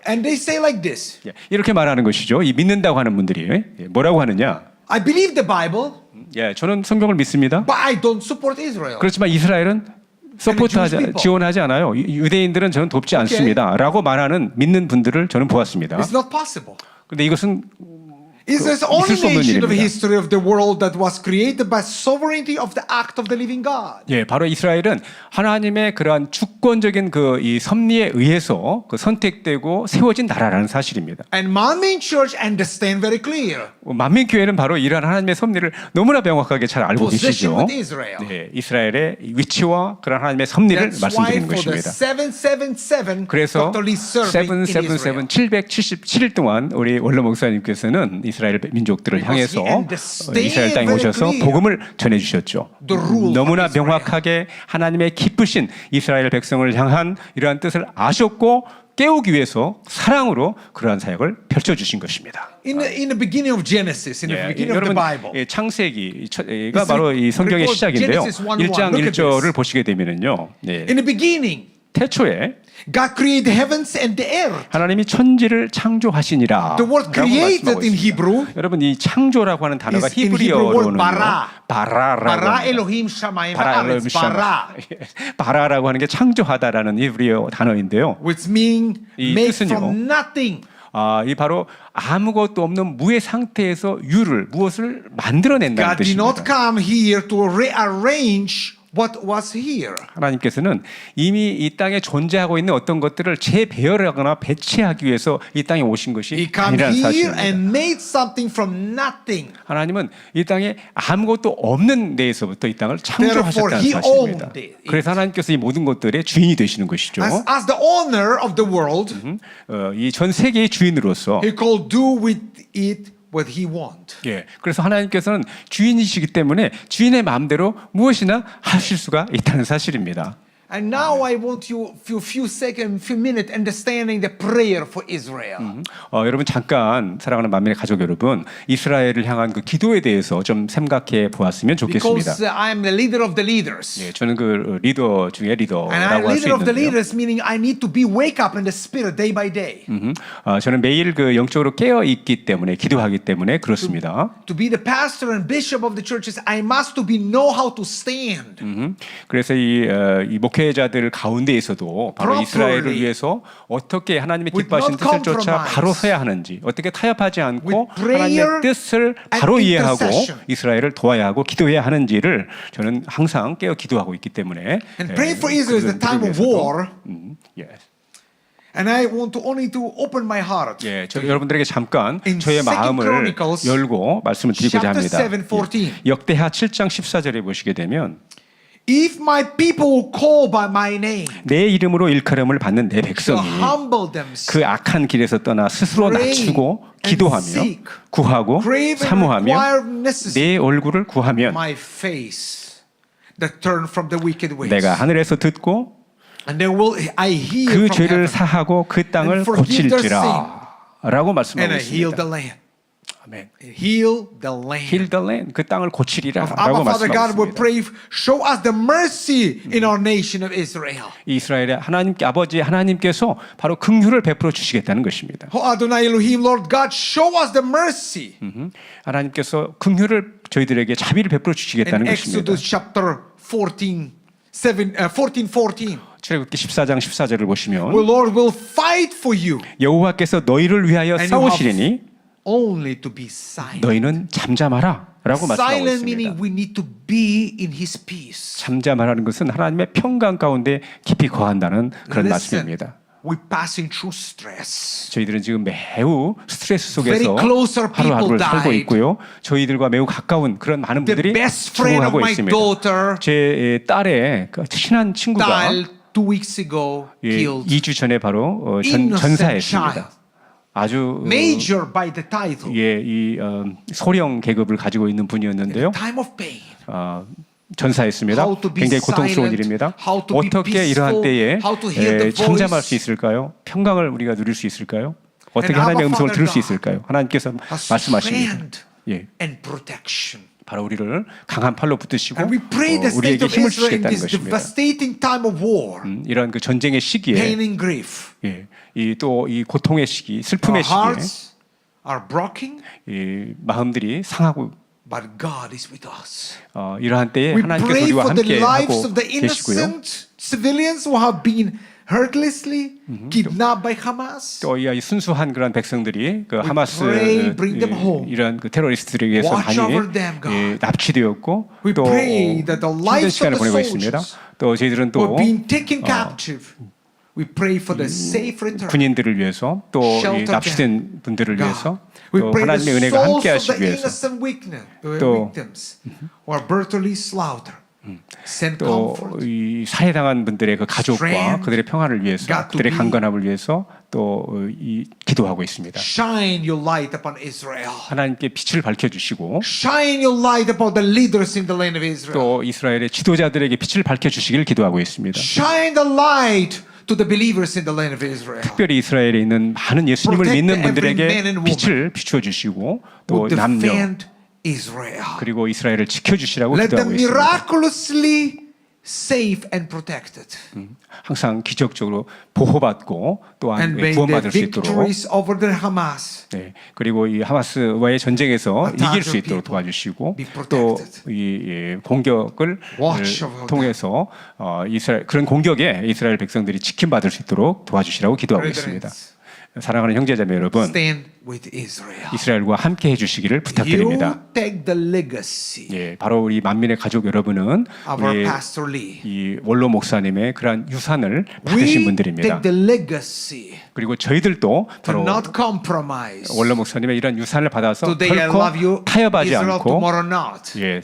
B: And they say like this.
C: 예, 이렇게 말하는 것이죠. 이 믿는다고 하는 분들이 예, 뭐라고 하느냐?
B: I believe the Bible,
C: 예, 저는 성경을 믿습니다.
B: but I don't support Israel.
C: 그렇지만 이스라엘은 서포트하지
B: people.
C: 지원하지 않아요. 유대인들은 저는 돕지 않습니다.라고 말하는 믿는 분들을 저는 보았습니다.
B: It's not possible.
C: 그런데 이것은
B: Israel is the
C: 있을
B: only
C: 수 없는
B: nation of
C: 일입니다.
B: history of the world that was created by sovereignty of the act of the living God.
C: 예, 바로 이스라엘은 하나님의 그러한 주권적인 그 이 섭리에 의해서 그 선택되고 세워진 나라라는 사실입니다.
B: And Manmin Church understand very clear.
C: 만민 교회는 바로 이러한 하나님의 섭리를 너무나 명확하게 잘 알고
B: Position
C: 계시죠.
B: with Israel.
C: 네, 이스라엘의 위치와 그런 하나님의 섭리를
B: That's why
C: 말씀드리는
B: for the
C: 것입니다.
B: 777
C: 그래서
B: Dr. Lee served in Israel.
C: 777일 동안 우리 원로 목사님께서는 이스라엘 민족들을
B: Because
C: 향해서
B: he understand
C: 이스라엘 땅에
B: very
C: 오셔서
B: clear
C: 복음을 전해 주셨죠.
B: the rule
C: 너무나
B: of Israel.
C: 명확하게 하나님의 기쁘신 이스라엘 백성을 향한 이러한 뜻을 아셨고 깨우기 위해서 사랑으로 그러한 사역을 펼쳐 주신 것입니다.
B: In the beginning of Genesis, in the beginning of the
C: 여러분
B: Bible.
C: 예, 창세기가
B: This
C: 바로 이 성경의
B: record
C: 시작인데요.
B: Genesis 1:1.
C: 1장
B: Look at
C: 1절을
B: this.
C: 보시게 되면은요. 네.
B: In the beginning,
C: 태초에
B: God created the heavens and the earth.
C: 하나님이 천지를 창조하시니라.
B: The word created in Hebrew
C: 여러분 이 창조라고 하는 단어가
B: is in Hebrew word
C: 히브리어로는요.
B: bara.
C: 바라라고
B: Bara
C: 합니다.
B: Elohim Shamayim
C: 바라
B: Haaretz.
C: 엘로힘 샤마.
B: Bara,
C: 바라라고 하는 게 창조하다라는 히브리어 단어인데요.
B: which means
C: 이
B: made
C: 뜻은요.
B: from nothing.
C: 이 바로 아무것도 없는 무의 상태에서 무엇을 만들어낸다는
B: God did not
C: 뜻입니다.
B: come here to rearrange what was here.
C: 하나님께서는 이미 이 땅에 존재하고 있는 어떤 것들을 재배열하거나 배치하기 위해서 이 땅에 오신 것이
B: He came
C: 아니라는
B: here
C: 사실입니다.
B: and made something from nothing.
C: 하나님은 이 땅에 아무것도 없는 데에서부터 이 땅을 창조하셨다는
B: Therefore, he
C: 사실입니다.
B: owned it.
C: 그래서 하나님께서 이 모든 것들의 주인이 되시는 것이죠.
B: As the owner of the world,
C: 이 전 세계의 주인으로서
B: he could do with it what he wants.
C: 예, 그래서 하나님께서는 주인이시기 때문에 주인의 마음대로 무엇이나 하실 수가 있다는 사실입니다.
B: And now I want you few seconds, few minutes understanding the prayer for Israel.
C: 여러분 잠깐 사랑하는 만민의 가족 여러분, 이스라엘을 향한 그 기도에 대해서 좀 생각해 보았으면 좋겠습니다.
B: Because I am the leader of the leaders.
C: 예, 저는 그 리더 중에
B: And I'm
C: 리더라고 할 수
B: leader of the
C: 있는데요.
B: leaders, meaning I need to be wake up in the spirit day by day.
C: 저는 매일 그 영적으로 깨어 있기 때문에 기도하기 때문에 그렇습니다.
B: To be the pastor and bishop of the churches, I must to be know how to stand.
C: 그래서 이 목회자들 가운데에서도 바로
B: Properly.
C: 이스라엘을 위해서 어떻게 하나님의
B: With
C: 기뻐하신
B: not
C: 뜻을 쫓아
B: compromise.
C: 바로 서야 하는지, 어떻게 타협하지 않고
B: With prayer
C: 하나님의 뜻을 바로
B: and
C: 이해하고
B: intercession.
C: 이스라엘을 도와야 하고 기도해야 하는지를 저는 항상 깨어 기도하고 있기 때문에
B: And praying for Israel is the time of war.
C: 예,
B: And I want to only to open my heart.
C: 예, 저 여러분들에게 잠깐
B: In
C: 저의
B: Second
C: 마음을
B: Chronicles
C: 열고 말씀을 드리고자
B: chapter
C: 합니다.
B: 7, 14.
C: 예, 역대하 7장 14절에 보시게 되면
B: If my people call by my name,
C: 내 이름으로 일컬음을 받는 내
B: shall
C: 백성이
B: humble themselves,
C: 그 악한 길에서 떠나 스스로
B: pray
C: 낮추고
B: and
C: 기도하며
B: seek,
C: 구하고
B: crave and
C: 사모하며
B: require necessary
C: 내 얼굴을 구하면
B: my face, that turn from the wicked ways.
C: 내가 하늘에서 듣고
B: And then will I hear
C: 그
B: from
C: 죄를
B: heaven,
C: 사하고 그 땅을
B: and forgive their
C: 고칠지라 라고
B: and
C: 말씀하고
B: I heal
C: 있습니다.
B: the land.
C: 아멘.
B: Heal the land.
C: Heal the land, 그 땅을 고치리라
B: Of
C: 라고
B: Abba Father God,
C: 말씀하고
B: we
C: 있습니다.
B: pray, show us the mercy in our nation of Israel.
C: 이스라엘의 하나님께 아버지 하나님께서 바로 긍휼을 베풀어 주시겠다는 것입니다.
B: Oh Adonai Elohim, Lord God, show us the mercy.
C: 하나님께서 긍휼을 저희들에게 자비를 베풀어
B: In
C: 주시겠다는 것입니다.
B: Exodus chapter 14.
C: 출애굽기 14장 14절을 보시면
B: Well, Lord will fight for you
C: 여호와께서 너희를 위하여
B: And you
C: 싸우시리니
B: only to be silent.
C: 너희는 잠잠하라 라고 말씀하고
B: Silent
C: 있습니다.
B: meaning we need to be in His peace.
C: 잠잠하라는 것은 하나님의 평강 가운데 깊이 거한다는 그런
B: Listen,
C: 말씀입니다.
B: we're passing through stress.
C: 저희들은 지금 매우 스트레스
B: Very
C: 속에서
B: closer
C: 하루하루를
B: people
C: 살고
B: died.
C: 있고요. 저희들과 매우 가까운 그런 많은
B: The
C: 분들이
B: best friend of
C: 죽어가고
B: my
C: 있습니다.
B: daughter
C: 제 딸의 그 친한 친구가
B: died 2 weeks ago, killed.
C: 2주 전에 바로
B: Innocent
C: 전사했습니다.
B: child.
C: 아주
B: Major by the title.
C: 소령 계급을 가지고 있는 분이었는데요.
B: Time of pain.
C: 전사했습니다.
B: How to be
C: 굉장히 고통스러운
B: silent,
C: 일입니다.
B: how to be
C: 어떻게 이러한
B: peaceful,
C: 때에
B: how to hear the
C: 잠잠할
B: voice.
C: 수 있을까요? 평강을 우리가 누릴 수 있을까요? 어떻게
B: And
C: 하나님의
B: Abba
C: 음성을 들을
B: Father
C: 수 있을까요? 하나님께서
B: As
C: 말씀하십니다.
B: strength
C: 예,
B: and protection.
C: 바로 우리를 강한 팔로 붙드시고
B: And we pray the state
C: 우리에게
B: of
C: 힘을
B: Israel in
C: 주시겠다는
B: this
C: 것입니다.
B: devastating time of war,
C: 이런 그 전쟁의 시기에
B: pain and grief.
C: 또 이 고통의 시기, 슬픔의
B: Our
C: 시기에
B: hearts are broken,
C: 이 마음들이 상하고
B: but God is with us.
C: 이러한 때에
B: We
C: 하나님께서
B: pray
C: 우리와
B: for the
C: 함께
B: lives
C: 하고
B: of the
C: 계시고요.
B: innocent civilians who have been hurtlessly kidnapped by Hamas.
C: 또 이 순수한 그런 백성들이 그 하마스
B: pray, bring them home.
C: 이런 그 테러리스트들에 의해서
B: Watch
C: 많이
B: over them, God.
C: 납치되었고
B: We
C: 또
B: pray that the
C: 힘든
B: lives
C: 시간을
B: of the
C: 보내고 있습니다.
B: soldiers
C: 또 저희들은
B: who
C: 또
B: have been taken captive. We pray for the safe return.
C: 군인들을 위해서 또 이
B: Shelter
C: 납치된 분들을 위해서
B: We
C: 또
B: pray the
C: 하나님의 은혜가
B: souls
C: 함께
B: of
C: 하시기
B: the
C: 위해서
B: innocent
C: 또
B: victims who are brutally slaughtered. Send
C: 또
B: comfort.
C: 이 살해당한 분들의 그 가족과
B: Strength.
C: 그들의 평화를 위해서
B: Got to
C: 그들의
B: be.
C: 강건함을 위해서 또 이 기도하고 있습니다.
B: Shine your light upon Israel.
C: 하나님께 빛을 밝혀주시고
B: Shine your light upon the leaders in the land of Israel.
C: 또 이스라엘의 지도자들에게 빛을 밝혀주시길 기도하고 있습니다.
B: Shine the light to the believers in the land of Israel.
C: 특별히 이스라엘에 있는 많은 예수님을
B: Protect
C: 믿는
B: every man
C: 분들에게
B: and woman.
C: 빛을 비추어 주시고 또
B: Who
C: 남녀
B: defend Israel.
C: 그리고 이스라엘을 지켜주시라고
B: Let them
C: 기도하고 있습니다.
B: miraculously safe and protected.
C: 항상 기적적으로 보호받고 또한
B: And may the
C: 구원받을 수 있도록
B: victories over the Hamas
C: 네, 그리고 이 하마스와의 전쟁에서
B: Attack
C: 이길 수
B: your
C: 있도록
B: people.
C: 도와주시고
B: Be protected.
C: 또 이 공격을
B: Watch over them.
C: 통해서 이스라엘 그런 공격에 이스라엘 백성들이 지킴받을 수 있도록 도와주시라고 기도하고
B: Brethren,
C: 있습니다. 사랑하는 형제자매 여러분,
B: stand with Israel.
C: 이스라엘과 함께 해주시기를 부탁드립니다.
B: You take the legacy
C: 예, 바로 우리 만민의 가족 여러분은
B: of our
C: 우리
B: Pastor Lee.
C: 이 원로 목사님의 그러한 유산을
B: We
C: 받으신 분들입니다.
B: take the legacy
C: 그리고 저희들도
B: to
C: 바로
B: not compromise.
C: 원로 목사님의 이런 유산을 받아서
B: Today I
C: 결코
B: love you,
C: 타협하지
B: Israel,
C: 않고
B: tomorrow not.
C: 예,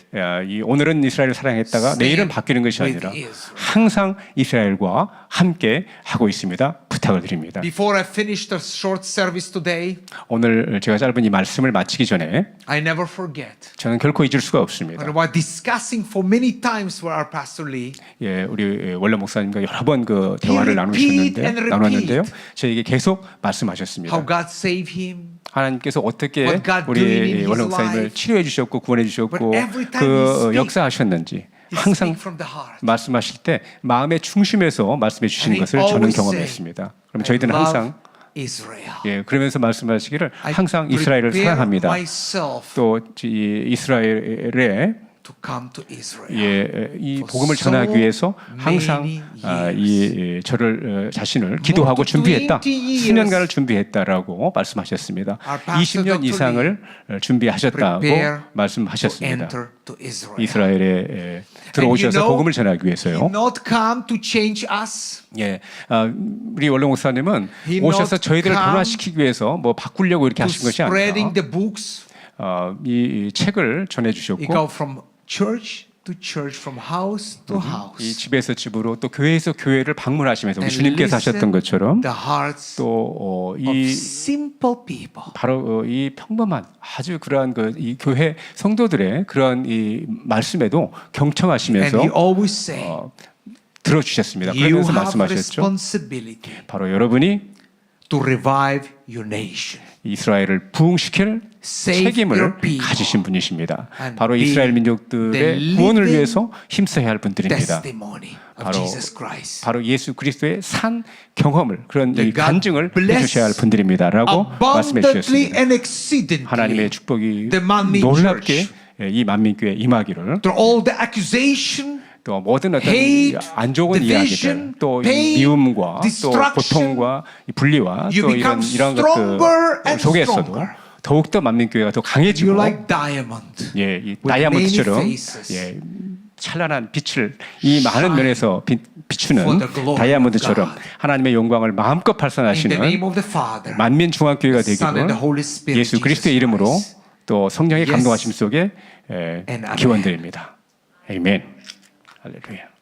C: 이 오늘은 이스라엘을 사랑했다가
B: Stand
C: 내일은 바뀌는 것이
B: with
C: 아니라
B: Israel.
C: 항상 이스라엘과 함께 하고 있습니다. 부탁드립니다. 부탁을 드립니다.
B: Before I finish the short service today,
C: 오늘 제가 짧은 이 말씀을 마치기 전에
B: I never forget.
C: 저는 결코 잊을 수가 없습니다.
B: While discussing for many times with our Pastor Lee,
C: 예, 우리 원래 목사님과 여러 번 그 대화를
B: repeat and
C: 나눴는데요.
B: repeat.
C: 저에게 계속 말씀하셨습니다.
B: how God saved him,
C: 하나님께서 어떻게
B: What God doing in
C: 우리
B: his
C: 원래 목사님을
B: life.
C: 치료해 주셨고 구원해 주셨고
B: But every time he
C: 그
B: speak,
C: 역사하셨는지
B: he
C: 항상
B: speak from the heart.
C: 말씀하실 때 마음의 중심에서 말씀해 주시는
B: And he
C: 것을 저는
B: always
C: 경험했습니다. 그럼
B: I
C: 저희들은
B: love
C: 항상
B: Israel.
C: 예, 그러면서 말씀하시기를
B: I
C: 항상 이스라엘을
B: prepare
C: 사랑합니다.
B: myself
C: 또 이 이스라엘에
B: to come to Israel.
C: 예, 이
B: For
C: 복음을
B: so
C: 전하기 위해서 항상
B: many
C: 이 저를 자신을 기도하고
B: More to
C: 준비했다.
B: 20 years.
C: 수년간을 준비했다라고 말씀하셨습니다.
B: Our pastor
C: 20년
B: Dr.
C: 이상을 준비하셨다고
B: prepare to
C: 말씀하셨습니다.
B: enter to Israel.
C: 이스라엘에 들어오셔서 복음을 전하기
B: He
C: 위해서요.
B: not come to change us.
C: 예, 우리 원로 목사님은
B: He
C: 오셔서
B: not
C: 저희들을
B: come
C: 변화시키기 위해서 뭐 바꾸려고 이렇게
B: to
C: 하신 것이
B: spreading
C: 아니라
B: the books.
C: 이 책을 전해
B: He
C: 주셨고
B: go from church to church, from house to
C: 이
B: house.
C: 집에서 집으로 또 교회에서 교회를 방문하시면서 우리
B: And
C: 주님께서
B: listen
C: 하셨던 것처럼
B: the hearts
C: 또
B: of
C: 이
B: simple people.
C: 바로 이 평범한 아주 그러한 그 이 교회 성도들의 그러한 이 말씀에도
B: And
C: 경청하시면서
B: he always say,
C: 들어주셨습니다.
B: you
C: 그러면서
B: have
C: 말씀하셨죠.
B: responsibility
C: 바로 여러분이
B: to revive your nation.
C: 이스라엘을 부흥시킬
B: Save your
C: 책임을
B: people.
C: 가지신 분이십니다.
B: And
C: 바로
B: be
C: 이스라엘
B: the
C: 민족들의 구원을
B: living
C: 위해서 힘써야 할 분들입니다.
B: testimony of
C: 바로
B: Jesus Christ.
C: 바로 예수 그리스도의 산 경험을 그런 이
B: God
C: 간증을
B: bless
C: 해주셔야 할 분들입니다라고 말씀해
B: abundantly
C: 주셨습니다.
B: and exceedingly
C: 하나님의 축복이
B: the 만민
C: 놀랍게
B: church.
C: 이 만민교회 임하기를
B: through all the accusation,
C: 또 모든 어떤
B: hate,
C: 안 좋은
B: division,
C: 이야기들 또
B: pain,
C: 미움과 또
B: destruction,
C: 고통과 이 분리와
B: you
C: 또 이런
B: become
C: 것들
B: stronger and
C: 속에서도
B: stronger.
C: 더욱더 만민교회가 더 강해지고
B: you're like diamond.
C: 예, 이
B: with
C: 다이아몬드처럼
B: many faces.
C: 예, 찬란한 빛을 이 많은 면에서 비추는
B: for the glory
C: 다이아몬드처럼
B: of God.
C: 하나님의 영광을 마음껏
B: In the
C: 발산하시는
B: name of the Father,
C: 만민 중앙교회가
B: the Son, and the
C: 되기를
B: Holy Spirit,
C: 예수 그리스도의
B: Jesus
C: 이름으로
B: Christ.
C: 또 성령의
B: Yes.
C: 감동하심 속에
B: And amen.
C: 기원드립니다. 아멘. 할렐루야.